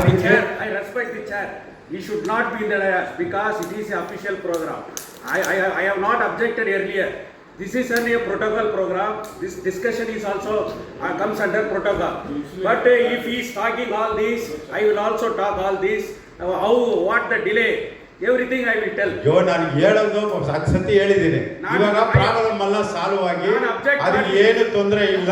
the chair. I respect the chair. He should not be in the dais because it is an official program. I have not objected earlier. This is a protocol program. This discussion is also comes under protocol. But if he is talking all this, I will also talk all this. How, what the delay? Everything I will tell. ಯೋ ನಾನು ಹೇಳೋದು ಸತ್ಯ ಹೇಳಿದ್ದೀನಿ. ಇವಾಗ ಪ್ರಾಣದ ಮಲ್ಲ ಸಾಲುವಾಗಿ ಅದು ಏನು ತೊಂದರೆ ಇಲ್ಲ.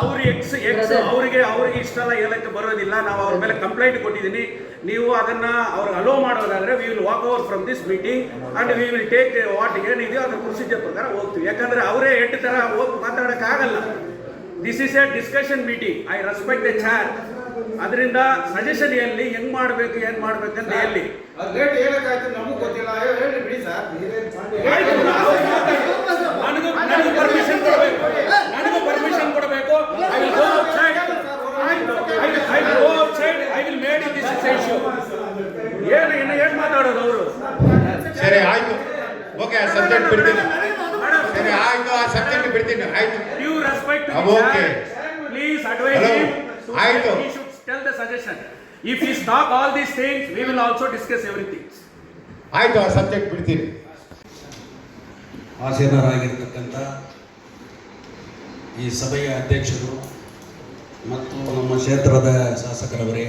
ಅವರಿಗೆ ಇಷ್ಟೆಲ್ಲ ಹೇಳಕ್ಕೆ ಬರೋದಿಲ್ಲ. ನಾವು ಅವ್ರ ಮೇಲೆ ಕಂಪ್ಲೇಂಟ್ ಕೊಟ್ಟಿದ್ದೀನಿ. ನೀವು ಅದನ್ನ ಅವ್ರಿಗೆ ಅಲೋ ಮಾಡೋದಾದ್ರೆ we will walk over from this meeting and we will take what ಏನಿದೆಯೋ ಅದ್ರ ಪ್ರೊಸೀಜರ್ ಪ್ರಕಾರ ಹೋಗ್ತೀವಿ. ಯಾಕಂದ್ರೆ ಅವರೇ ಎಟ್ಟು ತರ ಹೋಗಿ ಮಾತಾಡೋಕ್ಕಾಗಲ್ಲ. This is a discussion meeting. I respect the chair. ಅದರಿಂದ ಸಜೆಷನ್ ಎಲ್ಲಿ ಹೆಂಗ್ ಮಾಡ್ಬೇಕು ಏನ್ ಮಾಡ್ಬೇಕಂತ ಎಲ್ಲಿ ನಮಗೂ ಗೊತ್ತಿಲ್ಲ. ನನಗೂ ಪರ್ಮಿಷನ್ ಕೊಡಬೇಕು. I will made in this issue. ಏನ್ ಮಾತಾಡೋದು ಅವರು? ಸರಿ ಆಯ್ತು, ಓಕೆ, ಆ ಸಬ್ಜೆಕ್ಟ್ ಬಿಡ್ತೀನಿ. ಸರಿ ಆಯ್ತು, ಆ ಸಬ್ಜೆಕ್ಟ್ ಬಿಡ್ತೀನಿ. ಆಯ್ತು, due respect to okay, please advise him. ಆಯ್ತು, he should tell the suggestion. If he stop all these things, we will also discuss everything. ಆಯ್ತು, ಆ ಸಬ್ಜೆಕ್ಟ್ ಬಿಡ್ತೀನಿ. ಆಸೀನರಾಗಿರ್ತಕ್ಕಂಥ ಈ ಸಭೆಯ ಅಧ್ಯಕ್ಷರು ಮತ್ತು ನಮ್ಮ ಕ್ಷೇತ್ರದ ಶಾಸಕರವರೇ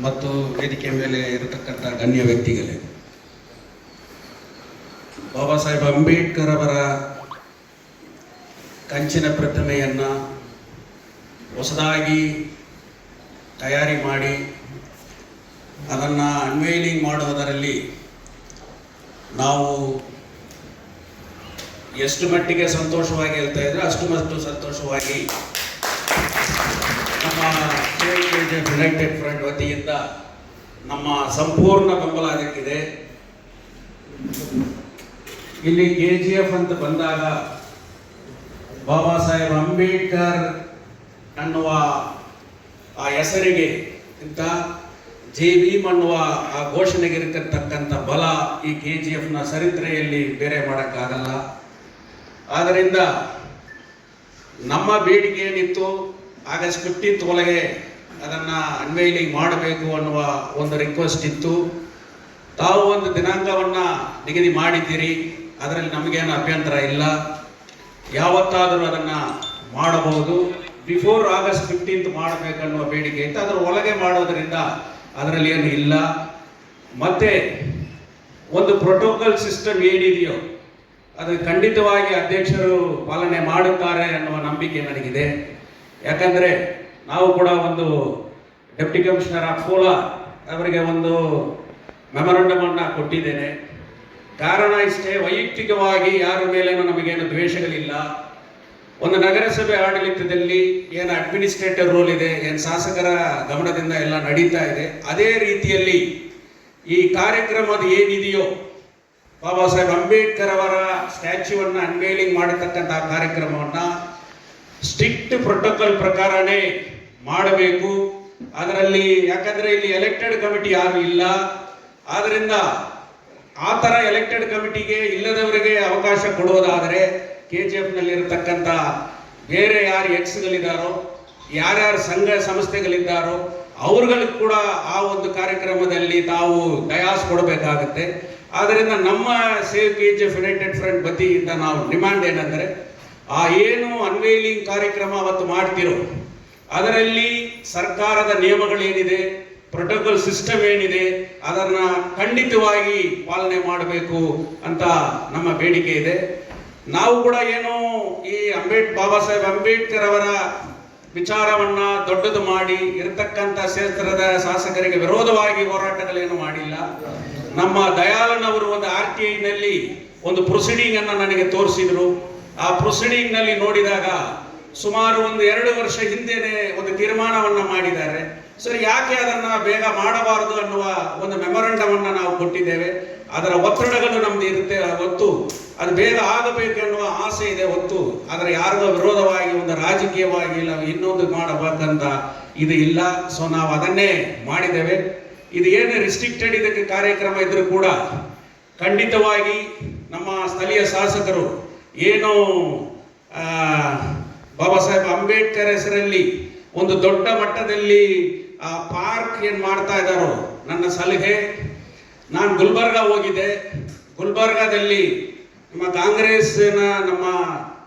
ಮತ್ತು ವೇದಿಕೆ ಮೇಲೆ ಇರತಕ್ಕಂಥ ಗಣ್ಯ ವ್ಯಕ್ತಿಗಳೇ, ಬಾಬಾ ಸಾಹೇಬ್ ಅಂಬೇಡ್ಕರ್ ಅವರ ಕಂಚಿನ ಪ್ರತಿಮೆಯನ್ನು ಹೊಸದಾಗಿ ತಯಾರಿ ಮಾಡಿ ಅದನ್ನು ಅನ್ವೈಲಿಂಗ್ ಮಾಡುವುದರಲ್ಲಿ ನಾವು ಎಷ್ಟು ಮಟ್ಟಿಗೆ ಸಂತೋಷವಾಗಿ ಹೇಳ್ತಾ ಇದ್ರೆ ಅಷ್ಟು ಮಟ್ಟು ಸಂತೋಷವಾಗಿ ನಮ್ಮ ಯುನೈಟೆಡ್ ಫ್ರಂಟ್ ವತಿಯಿಂದ ನಮ್ಮ ಸಂಪೂರ್ಣ ಬೆಂಬಲ ಅದಕ್ಕಿದೆ. ಇಲ್ಲಿ KGF ಅಂತ ಬಂದಾಗ ಬಾಬಾ ಸಾಹೇಬ್ ಅಂಬೇಡ್ಕರ್ ಅನ್ನುವ ಆ ಹೆಸರಿಗೆ ಇಂಥ ಜೈ ಭೀಮ್ ಅನ್ನುವ ಆ ಘೋಷಣೆಗೆ ಇರತಕ್ಕಂಥ ಬಲ ಈ KGFನ ಚರಿತ್ರೆಯಲ್ಲಿ ಬೇರೆ ಮಾಡೋಕ್ಕಾಗಲ್ಲ. ಆದ್ದರಿಂದ ನಮ್ಮ ಬೇಡಿಕೆ ಏನಿತ್ತು ಆಗಸ್ಟ್ 15th ಒಳಗೆ ಅದನ್ನು ಅನ್ವೈಲಿಂಗ್ ಮಾಡಬೇಕು ಅನ್ನುವ ಒಂದು ರಿಕ್ವೆಸ್ಟ್ ಇತ್ತು. ತಾವು ಒಂದು ದಿನಾಂಕವನ್ನು ನಿಗದಿ ಮಾಡಿದ್ದೀರಿ, ಅದರಲ್ಲಿ ನಮಗೇನು ಅಭ್ಯಂತರ ಇಲ್ಲ. ಯಾವತ್ತಾದರೂ ಅದನ್ನು ಮಾಡಬಹುದು. ಬಿಫೋರ್ ಆಗಸ್ಟ್ 15th ಮಾಡಬೇಕನ್ನುವ ಬೇಡಿಕೆ ಇತ್ತು. ಅದರ ಒಳಗೆ ಮಾಡೋದರಿಂದ ಅದರಲ್ಲಿ ಏನು ಇಲ್ಲ. ಮತ್ತೆ ಒಂದು ಪ್ರೋಟೋಕಾಲ್ ಸಿಸ್ಟಮ್ ಏನಿದೆಯೋ ಅದು ಖಂಡಿತವಾಗಿ ಅಧ್ಯಕ್ಷರು ಪಾಲನೆ ಮಾಡುತ್ತಾರೆ ಅನ್ನುವ ನಂಬಿಕೆ ನನಗಿದೆ. ಯಾಕಂದರೆ ನಾವು ಕೂಡ ಒಂದು ಡೆಪ್ಟಿ ಕಮಿಷನರ್ ಆಫ್ ಕೋಲಾರ್ ಅವರಿಗೆ ಒಂದು ಮೆಮೊರಂಡಮನ್ನು ಕೊಟ್ಟಿದ್ದೇನೆ. ಕಾರಣ ಇಷ್ಟೇ, ವೈಯಕ್ತಿಕವಾಗಿ ಯಾರ ಮೇಲೇನೂ ನಮಗೇನು ದ್ವೇಷಗಳಿಲ್ಲ. ಒಂದು ನಗರಸಭೆ ಆಡಳಿತದಲ್ಲಿ ಏನು ಅಡ್ಮಿನಿಸ್ಟ್ರೇಟಿವ್ ರೋಲ್ ಇದೆ, ಏನು ಶಾಸಕರ ಗಮನದಿಂದ ಎಲ್ಲ ನಡೀತಾ ಇದೆ, ಅದೇ ರೀತಿಯಲ್ಲಿ ಈ ಕಾರ್ಯಕ್ರಮದ ಏನಿದೆಯೋ ಬಾಬಾ ಸಾಹೇಬ್ ಅಂಬೇಡ್ಕರ್ ಅವರ ಸ್ಟ್ಯಾಚ್ಯೂವನ್ನು ಅನ್ವೇಲಿಂಗ್ ಮಾಡತಕ್ಕಂಥ ಕಾರ್ಯಕ್ರಮವನ್ನು ಸ್ಟ್ರಿಕ್ಟ್ ಪ್ರೋಟೋಕಾಲ್ ಪ್ರಕಾರನೇ ಮಾಡಬೇಕು. ಅದರಲ್ಲಿ ಯಾಕಂದರೆ ಇಲ್ಲಿ ಎಲೆಕ್ಟೆಡ್ ಕಮಿಟಿ ಯಾರು ಇಲ್ಲ. ಆದ್ದರಿಂದ ಆ ಥರ ಎಲೆಕ್ಟೆಡ್ ಕಮಿಟಿಗೆ ಇಲ್ಲದವರಿಗೆ ಅವಕಾಶ ಕೊಡುವುದಾದರೆ KGFನಲ್ಲಿರತಕ್ಕಂಥ ಬೇರೆ ಯಾರು ಎಕ್ಸ್ಗಳಿದ್ದಾರೋ, ಯಾರ್ಯಾರು ಸಂಘ ಸಂಸ್ಥೆಗಳಿದ್ದಾರೋ ಅವ್ರುಗಳಿಗೆ ಕೂಡ ಆ ಒಂದು ಕಾರ್ಯಕ್ರಮದಲ್ಲಿ ತಾವು ಡಯಾಸ್ ಕೊಡಬೇಕಾಗುತ್ತೆ. ಆದ್ದರಿಂದ ನಮ್ಮ ಸೇವ್ KGF ಯುನೈಟೆಡ್ ಫ್ರಂಟ್ ವತಿಯಿಂದ ನಾವು ಡಿಮ್ಯಾಂಡ್ ಏನಂದರೆ, ಆ ಏನು ಅನ್ವೈಲಿಂಗ್ ಕಾರ್ಯಕ್ರಮ ಅವತ್ತು ಮಾಡ್ತಿರೋ ಅದರಲ್ಲಿ ಸರ್ಕಾರದ ನಿಯಮಗಳೇನಿದೆ, ಪ್ರೋಟೋಕಾಲ್ ಸಿಸ್ಟಮ್ ಏನಿದೆ, ಅದನ್ನು ಖಂಡಿತವಾಗಿ ಪಾಲನೆ ಮಾಡಬೇಕು ಅಂತ ನಮ್ಮ ಬೇಡಿಕೆ ಇದೆ. ನಾವು ಕೂಡ ಏನು ಈ ಬಾಬಾ ಸಾಹೇಬ್ ಅಂಬೇಡ್ಕರ್ ಅವರ ವಿಚಾರವನ್ನ ದೊಡ್ಡದು ಮಾಡಿ ಇರತಕ್ಕಂಥ ಕ್ಷೇತ್ರದ ಶಾಸಕರಿಗೆ ವಿರೋಧವಾಗಿ ಹೋರಾಟಗಳೇನು ಮಾಡಿಲ್ಲ. ನಮ್ಮ ದಯಾಳನವರು ಒಂದು RTIನಲ್ಲಿ ಒಂದು ಪ್ರೊಸೀಡಿಂಗ್ ಅನ್ನು ನನಗೆ ತೋರಿಸಿದ್ರು. ಆ ಪ್ರೊಸೀಡಿಂಗ್ ನಲ್ಲಿ ನೋಡಿದಾಗ ಸುಮಾರು ಒಂದು 2 ವರ್ಷ ಹಿಂದೆನೆ ಒಂದು ತೀರ್ಮಾನವನ್ನ ಮಾಡಿದ್ದಾರೆ. ಸರಿ, ಯಾಕೆ ಅದನ್ನ ಬೇಗ ಮಾಡಬಾರದು ಅನ್ನುವ ಒಂದು ಮೆಮೊರಂಡಮನ್ನ ನಾವು ಕೊಟ್ಟಿದ್ದೇವೆ. ಅದರ ಒತ್ತಡಗಳು ನಮ್ದು ಇರುತ್ತೆ ಹೊತ್ತು ಅದು ಬೇಗ ಆಗಬೇಕೆನ್ನುವ ಆಸೆ ಇದೆ ಹೊತ್ತು ಅದರ ಯಾರಿಗೋ ವಿರೋಧವಾಗಿ ಒಂದು ರಾಜಕೀಯವಾಗಿ ಇಲ್ಲ ಇನ್ನೊಂದು ಮಾಡಬೇಕಂತ ಇದು ಇಲ್ಲ. ಸೊ ನಾವು ಅದನ್ನೇ ಮಾಡಿದ್ದೇವೆ. ಇದು ಏನು ರಿಸ್ಟ್ರಿಕ್ಟೆಡ್ ಇದಕ್ಕೆ ಕಾರ್ಯಕ್ರಮ ಇದ್ರೂ ಕೂಡ ಖಂಡಿತವಾಗಿ ನಮ್ಮ ಸ್ಥಳೀಯ ಶಾಸಕರು ಏನು ಬಾಬಾ ಸಾಹೇಬ್ ಅಂಬೇಡ್ಕರ್ ಹೆಸರಲ್ಲಿ ಒಂದು ದೊಡ್ಡ ಮಟ್ಟದಲ್ಲಿ ಆ ಪಾರ್ಕ್ ಏನ್ ಮಾಡ್ತಾ ಇದ್ದಾರೋ, ನನ್ನ ಸಲಹೆ, ನಾನು ಗುಲ್ಬರ್ಗ ಹೋಗಿದ್ದೆ. ಗುಲ್ಬರ್ಗಾದಲ್ಲಿ ನಮ್ಮ ಕಾಂಗ್ರೆಸ್ನ ನಮ್ಮ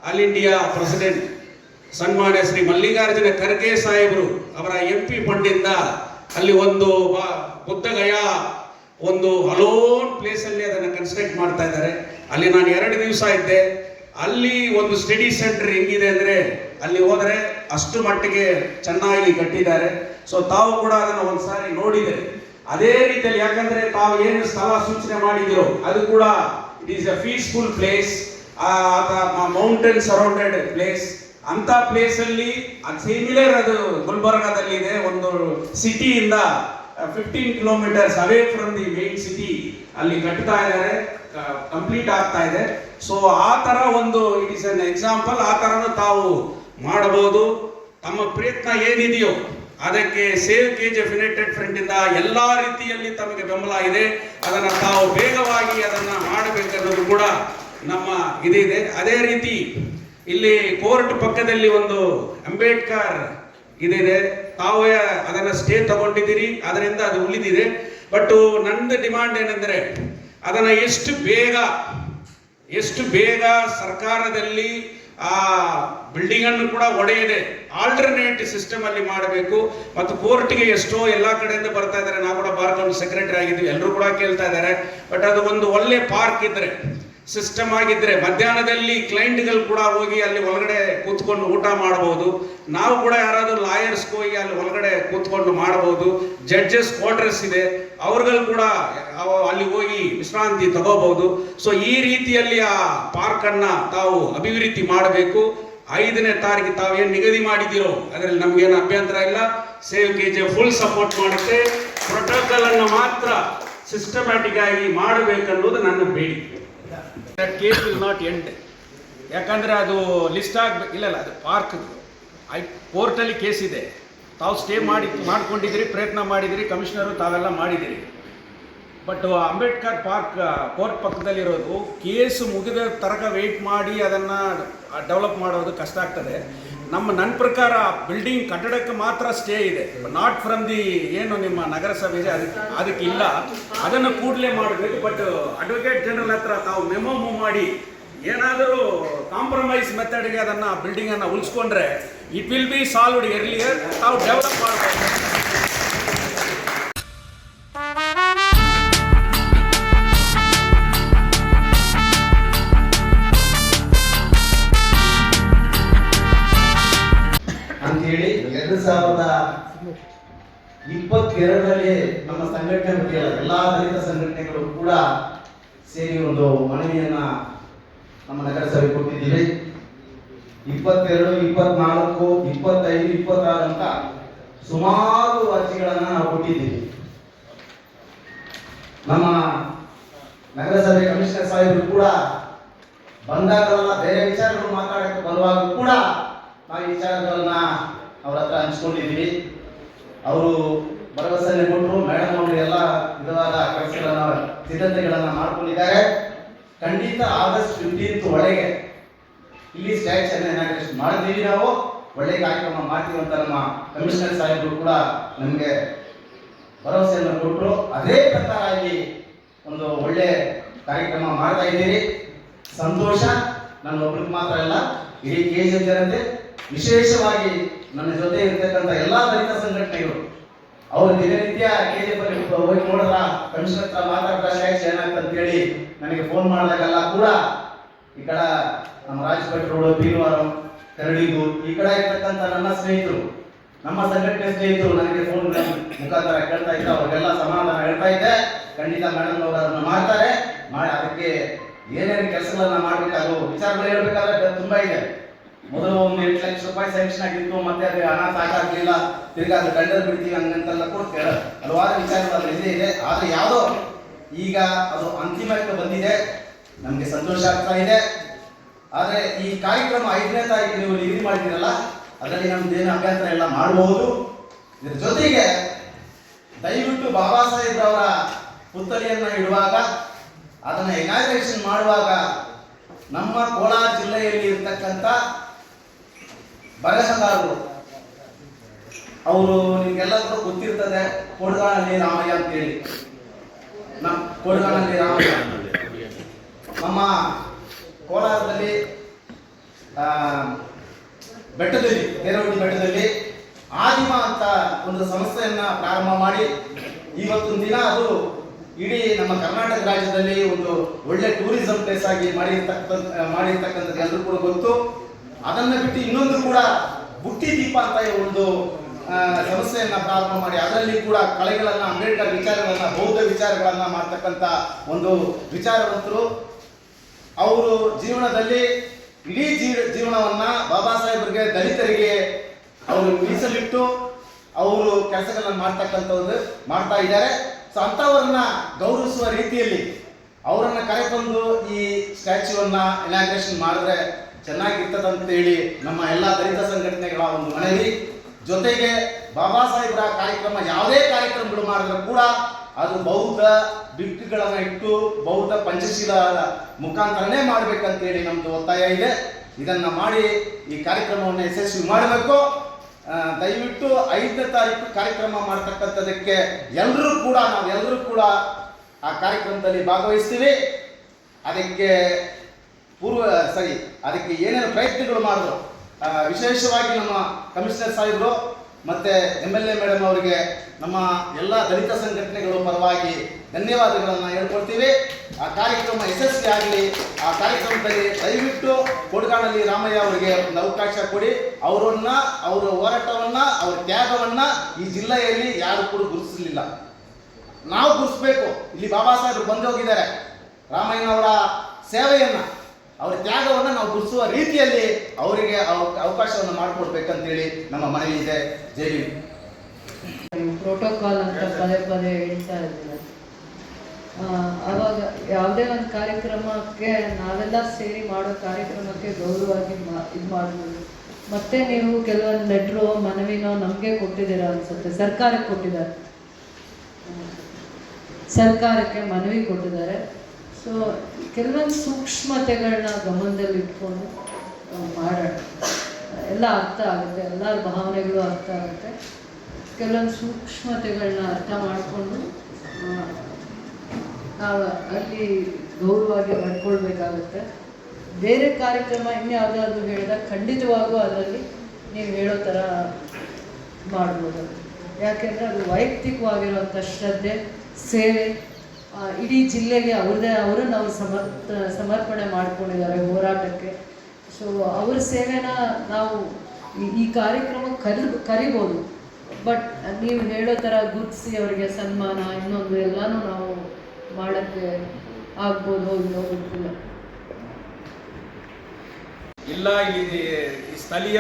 ಆಲ್ ಇಂಡಿಯಾ ಪ್ರೆಸಿಡೆಂಟ್ ಸನ್ಮಾನ್ಯ ಶ್ರೀ ಮಲ್ಲಿಕಾರ್ಜುನ ಖರ್ಗೆ ಸಾಹೇಬರು ಅವರ MP ಫಂಡಿಂದ ಅಲ್ಲಿ ಒಂದು ಬುದ್ಧಗಯಾ ಒಂದು ಅಲೋನ್ ಪ್ಲೇಸ್ ಅಲ್ಲಿ ಅದನ್ನು ಕನ್ಸ್ಟ್ರಕ್ಟ್ ಮಾಡ್ತಾ ಇದ್ದಾರೆ. ಅಲ್ಲಿ ನಾನು 2 ದಿವಸ ಇದ್ದೆ. ಅಲ್ಲಿ ಒಂದು ಸ್ಟಡಿ ಸೆಂಟರ್ ಹೆಂಗಿದೆ ಅಂದ್ರೆ, ಅಲ್ಲಿ ಹೋದ್ರೆ ಅಷ್ಟು ಮಟ್ಟಿಗೆ ಚೆನ್ನಾಗಿ ಕಟ್ಟಿದ್ದಾರೆ. ಸೊ ತಾವು ಕೂಡ ಅದನ್ನು ಒಂದ್ಸಾರಿ ನೋಡಿದೆ. ಅದೇ ರೀತಿಯಲ್ಲಿ, ಯಾಕಂದ್ರೆ ತಾವು ಏನು ಸ್ಥಳ ಸೂಚನೆ ಮಾಡಿದಿರೋ ಅದು ಕೂಡ it is a peaceful place, mountain surrounded place. ಅಂತ ಪ್ಲೇಸ್ ಅಲ್ಲಿ ಸಿಮಿಲರ್ ಅದು ಗುಲ್ಬರ್ಗಾದಲ್ಲಿ ಇದೆ. ಒಂದು ಸಿಟಿಯಿಂದ 15 kilometres away from the main city ಅಲ್ಲಿ ಕಟ್ತಾ ಇದ್ದಾರೆ, ಕಂಪ್ಲೀಟ್ ಆಗ್ತಾ ಇದೆ. ಸೊ ಆ ತರ ಒಂದು ಇಟ್ ಇಸ್ ಅನ್ ಎಕ್ಸಾಂಪಲ್. ಆ ತರನು ತಾವು ಮಾಡಬಹುದು. ತಮ್ಮ ಪ್ರಯತ್ನ ಏನಿದೆಯೋ ಅದಕ್ಕೆ ಸೇವ್ KGF ಯುನೈಟೆಡ್ ಫ್ರಂಟ್ ಇಂದ ಎಲ್ಲಾ ರೀತಿಯಲ್ಲಿ ತಮಗೆ ಬೆಂಬಲ ಇದೆ. ಅದನ್ನ ತಾವು ಬೇಗವಾಗಿ ಅದನ್ನ ಮಾಡಬೇಕನ್ನೋದು ಕೂಡ ನಮ್ಮ ಇದಿದೆ. ಅದೇ ರೀತಿ ಇಲ್ಲಿ ಕೋರ್ಟ್ ಪಕ್ಕದಲ್ಲಿ ಒಂದು ಅಂಬೇಡ್ಕರ್ ಇದಿದೆ. ತಾವೇ ಅದನ್ನ ಸ್ಟೇ ತಗೊಂಡಿದ್ದೀರಿ, ಅದರಿಂದ ಅದು ಉಳಿದಿದೆ. ಬಟ್ ನಂದು ಡಿಮಾಂಡ್ ಏನಂದ್ರೆ, ಅದನ್ನ ಎಷ್ಟು ಬೇಗ ಸರ್ಕಾರದಲ್ಲಿ ಆ ಬಿಲ್ಡಿಂಗ್ ಅನ್ನು ಕೂಡ ಒಡೆಯದೆ ಆಲ್ಟರ್ನೇಟ್ ಸಿಸ್ಟಮ್ ಅಲ್ಲಿ ಮಾಡಬೇಕು. ಮತ್ತು ಕೋರ್ಟ್ಗೆ ಎಷ್ಟೋ ಎಲ್ಲಾ ಕಡೆಯಿಂದ ಬರ್ತಾ ಇದ್ದಾರೆ. ನಾವು ಕೂಡ ಬಾರ್ ಕೌನ್ಸಿಲ್ ಸೆಕ್ರೆಟರಿ ಆಗಿದ್ವಿ, ಎಲ್ಲರೂ ಕೂಡ ಕೇಳ್ತಾ ಇದ್ದಾರೆ. ಬಟ್ ಅದು ಒಂದು ಒಳ್ಳೆ ಪಾರ್ಕ್ ಇದ್ರೆ, ಸಿಸ್ಟಮ್ ಆಗಿದ್ರೆ, ಮಧ್ಯಾಹ್ನದಲ್ಲಿ ಕ್ಲೈಂಟ್ಗಳು ಕೂಡ ಹೋಗಿ ಅಲ್ಲಿ ಒಳಗಡೆ ಕೂತ್ಕೊಂಡು ಊಟ ಮಾಡಬಹುದು. ನಾವು ಕೂಡ ಯಾರಾದ್ರೂ ಲಾಯರ್ಸ್ ಹೋಗಿ ಅಲ್ಲಿ ಒಳಗಡೆ ಕೂತ್ಕೊಂಡು ಮಾಡಬಹುದು. ಜಡ್ಜಸ್ ಕ್ವಾರ್ಟರ್ಸ್ ಇದೆ, ಅವ್ರುಗಳು ಕೂಡ ಅಲ್ಲಿ ಹೋಗಿ ವಿಶ್ರಾಂತಿ ತಗೋಬಹುದು. ಸೊ ಈ ರೀತಿಯಲ್ಲಿ ಆ ಪಾರ್ಕ್ ಅನ್ನ ತಾವು ಅಭಿವೃದ್ಧಿ ಮಾಡಬೇಕು. 5ನೇ ತಾರೀಕು ತಾವೇನು ನಿಗದಿ ಮಾಡಿದಿರೋ ಅದರಲ್ಲಿ ನಮ್ಗೇನು ಅಭ್ಯಂತರ ಇಲ್ಲ. ಸೇವ್ KGF ಫುಲ್ ಸಪೋರ್ಟ್ ಮಾಡುತ್ತೆ. ಪ್ರೋಟೋಕಾಲ್ ಅನ್ನು ಮಾತ್ರ ಸಿಸ್ಟಮ್ಯಾಟಿಕ್ ಆಗಿ ಮಾಡಬೇಕನ್ನೋದು ನನ್ನ ಬೇಡಿಕೆ. Case will not end. ಯಾಕಂದ್ರೆ ಅದು ಲಿಸ್ಟ್ ಇಲ್ಲ, ಅದು ಪಾರ್ಕ್ ಕೋರ್ಟಲ್ಲಿ ಕೇಸ್ ಇದೆ. ತಾವು ಸ್ಟೇ ಮಾಡ್ಕೊಂಡಿದ್ದೀರಿ, ಪ್ರಯತ್ನ ಮಾಡಿದಿರಿ, ಕಮಿಷನರು ತಾವೆಲ್ಲ ಮಾಡಿದಿರಿ. ಬಟ್ ಅಂಬೇಡ್ಕರ್ ಪಾರ್ಕ್ ಕೋರ್ಟ್ ಪಕ್ಕದಲ್ಲಿರೋದು, ಕೇಸ್ ಮುಗಿದ ತನಕ ವೆಯ್ಟ್ ಮಾಡಿ ಅದನ್ನು ಡೆವಲಪ್ ಮಾಡೋದು ಕಷ್ಟ ಆಗ್ತದೆ. ನನ್ನ ಪ್ರಕಾರ ಬಿಲ್ಡಿಂಗ್ ಕಟ್ಟಡಕ್ಕೆ ಮಾತ್ರ ಸ್ಟೇ ಇದೆ, ನಾಟ್ ಫ್ರಮ್ ದಿ ಏನು ನಿಮ್ಮ ನಗರಸಭೆ ಇದೆ ಅದಕ್ಕೆ ಇಲ್ಲ. ಅದನ್ನು ಕೂಡಲೇ ಮಾಡಬೇಕು. ಬಟ್ ಅಡ್ವೊಕೇಟ್ ಜನರಲ್ ಹತ್ರ ತಾವು ಮೆಮೊ ಮೂವ್ ಮಾಡಿ ಏನಾದರೂ ಕಾಂಪ್ರಮೈಸ್ ಮೆಥಡ್ಗೆ ಅದನ್ನು ಬಿಲ್ಡಿಂಗನ್ನು ಉಳಿಸ್ಕೊಂಡ್ರೆ ಇಟ್ ವಿಲ್ ಬಿ ಸಾಲ್ವ್ಡ್ ಎರ್ಲಿಯರ್. ತಾವು ಡೆವಲಪ್ ಮಾಡಬೇಕು. ಅಂತೇಳಿ 2022ರಲ್ಲಿ ನಮ್ಮ ಸಂಘಟನೆ ಬಗ್ಗೆ ಎಲ್ಲಾ ದಲಿತ ಸಂಘಟನೆಗಳು ಕೂಡ ಸೇರಿ ಒಂದು ಮನವಿಯನ್ನ ನಮ್ಮ ನಗರಸಭೆ ಕೊಟ್ಟಿದ್ದೀವಿ. 22, 24, 25, 26 ಅಂತ ಸುಮಾರು ಅರ್ಜಿಗಳನ್ನ ನಾವು ಕೊಟ್ಟಿದ್ದೀವಿ. ನಮ್ಮ ನಗರಸಭೆ ಕಮಿಷನರ್ ಸಾಹೇಬರು ಕೂಡ ಬಂದಾಗಲೆಲ್ಲ ಬೇರೆ ವಿಚಾರಗಳು ಮಾತಾಡಕ್ಕೆ ಬರುವಾಗ ಕೂಡ ನಾವು ಈ ವಿಚಾರಗಳನ್ನ ಅವ್ರ ಹತ್ರ ಹಂಚ್ಕೊಂಡಿದ್ದೀವಿ. ಅವರು ಭರವಸೆಯನ್ನು ಕೊಟ್ಟರು. ಮೇಡಮ್ ಅವರು ಎಲ್ಲ ವಿಧವಾದ ಕೆಲಸಗಳನ್ನ ಸಿದ್ಧತೆಗಳನ್ನ ಮಾಡ್ಕೊಂಡಿದ್ದಾರೆ. ಖಂಡಿತ ಆಗಸ್ಟ್ 15 ಒಳಗೆ ಇಲ್ಲಿ ಸ್ಟ್ಯಾಚ್ಯೂನ ಇನಾಗ್ರೇಷನ್ ಮಾಡಿದ್ದೀವಿ. ನಾವು ಒಳ್ಳೆ ಕಾರ್ಯಕ್ರಮ ಮಾಡ್ತೀವಿ ಅಂತ ನಮ್ಮ ಕಮಿಷನರ್ ಸಾಹೇಬರು ಕೂಡ ನಮಗೆ ಭರವಸೆಯನ್ನು ಕೊಟ್ಟರು. ಅದೇ ಪ್ರಕಾರ ಇಲ್ಲಿ ಒಂದು ಒಳ್ಳೆ ಕಾರ್ಯಕ್ರಮ ಮಾಡ್ತಾ ಇದ್ದೀರಿ. ಸಂತೋಷ. ನನ್ನ ಒಬ್ರಿಗೆ ಮಾತ್ರ ಇಲ್ಲ, ಇಡೀ KGF ಜನತೆ, ವಿಶೇಷವಾಗಿ ನನ್ನ ಜೊತೆ ಇರ್ತಕ್ಕಂಥ ಎಲ್ಲಾ ದಲಿತ ಸಂಘಟನೆಗಳು ಅವರು ದಿನನಿತ್ಯ KGF ಅಲ್ಲಿ ಹೋಗಿ ನೋಡಿದ್ರ, ಕಮಿಷನರ್ ಹತ್ರ ಮಾತಾಡ್ತಾ ಸ್ಟ್ಯಾಚ್ಯೂ ಏನಾಗ್ತದೆ ಅಂತ ಹೇಳಿ ನನಗೆ ಫೋನ್ ಮಾಡಿದಾಗೆಲ್ಲ ಕೂಡ ಈ ಕಡೆ ನಮ್ಮ ರಾಜಪೇಟೆ ರೋಡ್, ಬೀರವಾರಂ, ಕರಡಿಗು ಈ ಕಡೆ ಇರ್ತಕ್ಕಂಥ ನನ್ನ ಸ್ನೇಹಿತರು, ನಮ್ಮ ಸಂಘಟನೆ ಸ್ನೇಹಿತರು ನನಗೆ ಫೋನ್ ಮುಖಾಂತರ ಕೇಳ್ತಾ ಇದ್ದ. ಅವ್ರಿಗೆಲ್ಲ ಸಮಾಧಾನ ಹೇಳ್ತಾ ಇದ್ದೆ. ಖಂಡಿತ ಮೇಡಮ್ ಅವರು ಅದನ್ನ ಮಾಡ್ತಾರೆ. ಮಾಡಿ ಅದಕ್ಕೆ ಏನೇನು ಕೆಲಸಗಳನ್ನ ಮಾಡ್ಬೇಕಾದ್ರು ವಿಚಾರಗಳು ಹೇಳ್ಬೇಕಾದ್ರೆ ತುಂಬಾ ಇದೆ. ಮೊದಲು ಒಂದು 8 ಲಕ್ಷ ರೂಪಾಯಿ ಸ್ಯಾಂಕ್ಷನ್ ಆಗಿತ್ತು, ಮತ್ತೆ ಅದು ಹಣ ಸಾಕಾಗ್ಲಿಲ್ಲ, ತಿರ್ಗಾ ಅದು ಟೆಂಡರ್ ಬಿಡ್ತೀವಿ ಹಂಗಂತೆಲ್ಲ ಕೂಡ ಹಲವಾರು ವಿಚಾರಗಳು ಇದೆ. ಆದ್ರೆ ಯಾವುದೋ ಈಗ ಅದು ಅಂತಿಮಕ್ಕೆ ಬಂದಿದೆ, ನಮ್ಗೆ ಸಂತೋಷ ಆಗ್ತಾ ಇದೆ. ಆದ್ರೆ ಈ ಕಾರ್ಯಕ್ರಮ 5ನೇ ತಾರೀಕು ನೀವು ನಿಗದಿ ಮಾಡಿದ್ದೀರಲ್ಲ, ಅದರಲ್ಲಿ ನಮ್ದೇನು ಅಭ್ಯಂತರ ಎಲ್ಲ ಮಾಡಬಹುದು. ಇದ್ರ ಜೊತೆಗೆ ದಯವಿಟ್ಟು ಬಾಬಾ ಸಾಹೇಬ್ ಅವರ ಪುತ್ಥಳಿಯನ್ನ ಇಡುವಾಗ, ಅದನ್ನ ಇನಾಗ್ರೇಷನ್ ಮಾಡುವಾಗ ನಮ್ಮ ಕೋಲಾರ ಜಿಲ್ಲೆಯಲ್ಲಿ ಇರ್ತಕ್ಕಂಥ ಬರಹಗಾರರು. ಅವರು ನಿಮ್ಗೆಲ್ಲ ಕೂಡ ಗೊತ್ತಿರ್ತದೆ, ಕೊಡಗಾನಲ್ಲಿ ರಾಮಯ್ಯ ಅಂತೇಳಿ. ಕೊಡಗಾನಲ್ಲಿ ರಾಮಯ್ಯ ನಮ್ಮ ಕೋಲಾರದಲ್ಲಿ ಬೆಟ್ಟದಲ್ಲಿ, ದೇರವಳ್ಳಿ ಬೆಟ್ಟದಲ್ಲಿ ಆದಿಮ ಅಂತ ಒಂದು ಸಂಸ್ಥೆಯನ್ನ ಪ್ರಾರಂಭ ಮಾಡಿ ಇವತ್ತೊಂದು ದಿನ ಅದು ಇಡೀ ನಮ್ಮ ಕರ್ನಾಟಕ ರಾಜ್ಯದಲ್ಲಿ ಒಂದು ಒಳ್ಳೆ ಟೂರಿಸಂ ಪ್ಲೇಸ್ ಆಗಿ ಮಾಡಿರ್ತಕ್ಕಂಥದ್ದು ಎಲ್ಲರೂ ಕೂಡ ಗೊತ್ತು. ಅದನ್ನ ಬಿಟ್ಟು ಇನ್ನೊಂದು ಕೂಡ ಬುಟ್ಟಿ ದೀಪ ಅಂತ ಒಂದು ಸಂಸ್ಥೆಯನ್ನ ಪ್ರಾರಂಭ ಮಾಡಿ ಅದರಲ್ಲಿ ಕೂಡ ಕಲೆಗಳನ್ನ, ಅಂಬೇಡ್ಕರ್ ವಿಚಾರಗಳನ್ನ, ಬೌದ್ಧ ವಿಚಾರಗಳನ್ನ ಮಾಡ್ತಕ್ಕಂಥ ಒಂದು ವಿಚಾರವಂತರು. ಅವರು ಜೀವನದಲ್ಲಿ ಇಡೀ ಜೀವನವನ್ನ ಬಾಬಾ ಸಾಹೇಬರಿಗೆ, ದಲಿತರಿಗೆ ಅವರು ಮೀಸಲಿಟ್ಟು ಅವರು ಕೆಲಸಗಳನ್ನ ಮಾಡ್ತಾ ಇದ್ದಾರೆ. ಸೊ ಅಂಥವ್ರನ್ನ ಗೌರವಿಸುವ ರೀತಿಯಲ್ಲಿ ಅವರನ್ನ ಕರೆತಂದು ಈ ಸ್ಟ್ಯಾಚ್ಯೂವನ್ನ ಇನಾಗ್ರೇಷನ್ ಮಾಡಿದ್ರೆ ಚೆನ್ನಾಗಿರ್ತದಂತೇಳಿ ನಮ್ಮ ಎಲ್ಲ ದಲಿತ ಸಂಘಟನೆಗಳ ಒಂದು ಮನವಿ. ಜೊತೆಗೆ ಬಾಬಾ ಸಾಹೇಬ್ರ ಕಾರ್ಯಕ್ರಮ, ಯಾವುದೇ ಕಾರ್ಯಕ್ರಮಗಳು ಮಾಡಿದ್ರು ಕೂಡ ಅದು ಬೌದ್ಧ ಬಿಟ್ಟುಗಳನ್ನ ಇಟ್ಟು ಬೌದ್ಧ ಪಂಚಶೀಲದ ಮುಖಾಂತರನೇ ಮಾಡ್ಬೇಕಂತೇಳಿ ನಮ್ದು ಒತ್ತಾಯ ಇದೆ. ಇದನ್ನ ಮಾಡಿ ಈ ಕಾರ್ಯಕ್ರಮವನ್ನು ಯಶಸ್ವಿ ಮಾಡಬೇಕು. ದಯವಿಟ್ಟು 5ನೇ ತಾರೀಕು ಕಾರ್ಯಕ್ರಮ ಮಾಡ್ತಕ್ಕಂಥದಕ್ಕೆ ನಾವೆಲ್ಲರೂ ಕೂಡ ಆ ಕಾರ್ಯಕ್ರಮದಲ್ಲಿ ಭಾಗವಹಿಸ್ತೀವಿ. ಅದಕ್ಕೆ ಅದಕ್ಕೆ ಏನೇನು ಪ್ರಯತ್ನಗಳು ಮಾಡಿದ್ರು, ವಿಶೇಷವಾಗಿ ನಮ್ಮ ಕಮಿಷನರ್ ಸಾಹೇಬರು ಮತ್ತೆ MLA ಮೇಡಮ್ ಅವರಿಗೆ ನಮ್ಮ ಎಲ್ಲ ದಲಿತ ಸಂಘಟನೆಗಳ ಪರವಾಗಿ ಧನ್ಯವಾದಗಳನ್ನು ಹೇಳ್ಕೊಳ್ತೀವಿ. ಆ ಕಾರ್ಯಕ್ರಮ ಯಶಸ್ವಿ ಆಗಲಿ. ಆ ಕಾರ್ಯಕ್ರಮದಲ್ಲಿ ದಯವಿಟ್ಟು ಕೊಡಗಾನಲ್ಲಿ ರಾಮಯ್ಯ ಅವರಿಗೆ ಒಂದು ಅವಕಾಶ ಕೊಡಿ. ಅವರ ಹೋರಾಟವನ್ನ, ಅವರ ತ್ಯಾಗವನ್ನ ಈ ಜಿಲ್ಲೆಯಲ್ಲಿ ಯಾರು ಕೂಡ ಗುರುತಿಸಲಿಲ್ಲ. ನಾವು ಗುರುತಿಸ್ಬೇಕು. ಇಲ್ಲಿ ಬಾಬಾ ಸಾಹೇಬರು ಬಂದು ಹೋಗಿದ್ದಾರೆ. ರಾಮಯ್ಯನವರ ಸೇವೆಯನ್ನ, ಅವರ ತ್ಯಾಗವನ್ನು ನಾವು ಗುರುತಿಸುವ ರೀತಿಯಲ್ಲಿ ಅವರಿಗೆ ಅವಕಾಶವನ್ನು ಮಾಡಿಕೊಡ್ಬೇಕಂತೇಳಿ ನಮ್ಮ ಮನವಿ ಇದೆ. ಜೈ ಭೀಮ್. ಪ್ರೋಟೋಕಾಲ್ ಅಂತ ಪದೇ ಪದೇ ಹೇಳ್ತಾ ಇದ್ದೀರ. ಆವಾಗ ಯಾವುದೇ ಒಂದು ಕಾರ್ಯಕ್ರಮಕ್ಕೆ ನಾವೆಲ್ಲ ಸೇರಿ ಮಾಡೋ ಕಾರ್ಯಕ್ರಮಕ್ಕೆ ಗೌರವವಾಗಿ ಇದು ಮಾಡ್ಬೋದು. ಮತ್ತೆ ನೀವು ಕೆಲವೊಂದು ಲೆಟ್ರು, ಮನವಿನೋ ನಮಗೆ ಕೊಟ್ಟಿದ್ದೀರಾ ಅನ್ಸುತ್ತೆ. ಸರ್ಕಾರಕ್ಕೆ ಕೊಟ್ಟಿದ್ದಾರೆ, ಸರ್ಕಾರಕ್ಕೆ ಮನವಿ ಕೊಟ್ಟಿದ್ದಾರೆ. ಸೊ ಕೆಲವೊಂದು ಸೂಕ್ಷ್ಮತೆಗಳನ್ನ ಗಮನದಲ್ಲಿ ಇಟ್ಕೊಂಡು ಮಾಡೋಣ. ಎಲ್ಲ ಅರ್ಥ ಆಗುತ್ತೆ, ಎಲ್ಲರ ಭಾವನೆಗಳು ಅರ್ಥ ಆಗುತ್ತೆ. ಕೆಲವೊಂದು ಸೂಕ್ಷ್ಮತೆಗಳನ್ನ ಅರ್ಥ ಮಾಡಿಕೊಂಡು ನಾವು ಅಲ್ಲಿ ಗೌರವವಾಗಿ ನಡ್ಕೊಳ್ಬೇಕಾಗುತ್ತೆ. ಬೇರೆ ಕಾರ್ಯಕ್ರಮ ಇನ್ಯಾವುದಾದ್ರು ಹೇಳಿದಾಗ ಖಂಡಿತವಾಗೂ ಅದರಲ್ಲಿ ನೀವು ಹೇಳೋ ಥರ ಮಾಡ್ಬೋದು. ಯಾಕೆಂದರೆ ಅದು ವೈಯಕ್ತಿಕವಾಗಿರುವಂಥ ಶ್ರದ್ಧೆ, ಸೇವೆ, ಇಡೀ ಜಿಲ್ಲೆಗೆ ಅವರನ್ನು ಅವರು ಸಮರ್ಪಣೆ ಮಾಡ್ಕೊಂಡಿದ್ದಾರೆ ಹೋರಾಟಕ್ಕೆ. ಸೊ ಅವ್ರ ಸೇವೆನ ನಾವು ಈ ಕಾರ್ಯಕ್ರಮಕ್ಕೆ ಕರಿಬೋದು. ಬಟ್ ನೀವು ಹೇಳೋ ಥರ ಗುರುತಿಸಿ ಅವರಿಗೆ ಸನ್ಮಾನ ಇನ್ನೊಂದು ಎಲ್ಲನೂ ನಾವು ಮಾಡೋಕ್ಕೆ ಆಗ್ಬೋದು, ಇಲ್ಲೋ ಗೊತ್ತಿಲ್ಲ. ಇಲ್ಲ, ಇಲ್ಲಿ ಸ್ಥಳೀಯ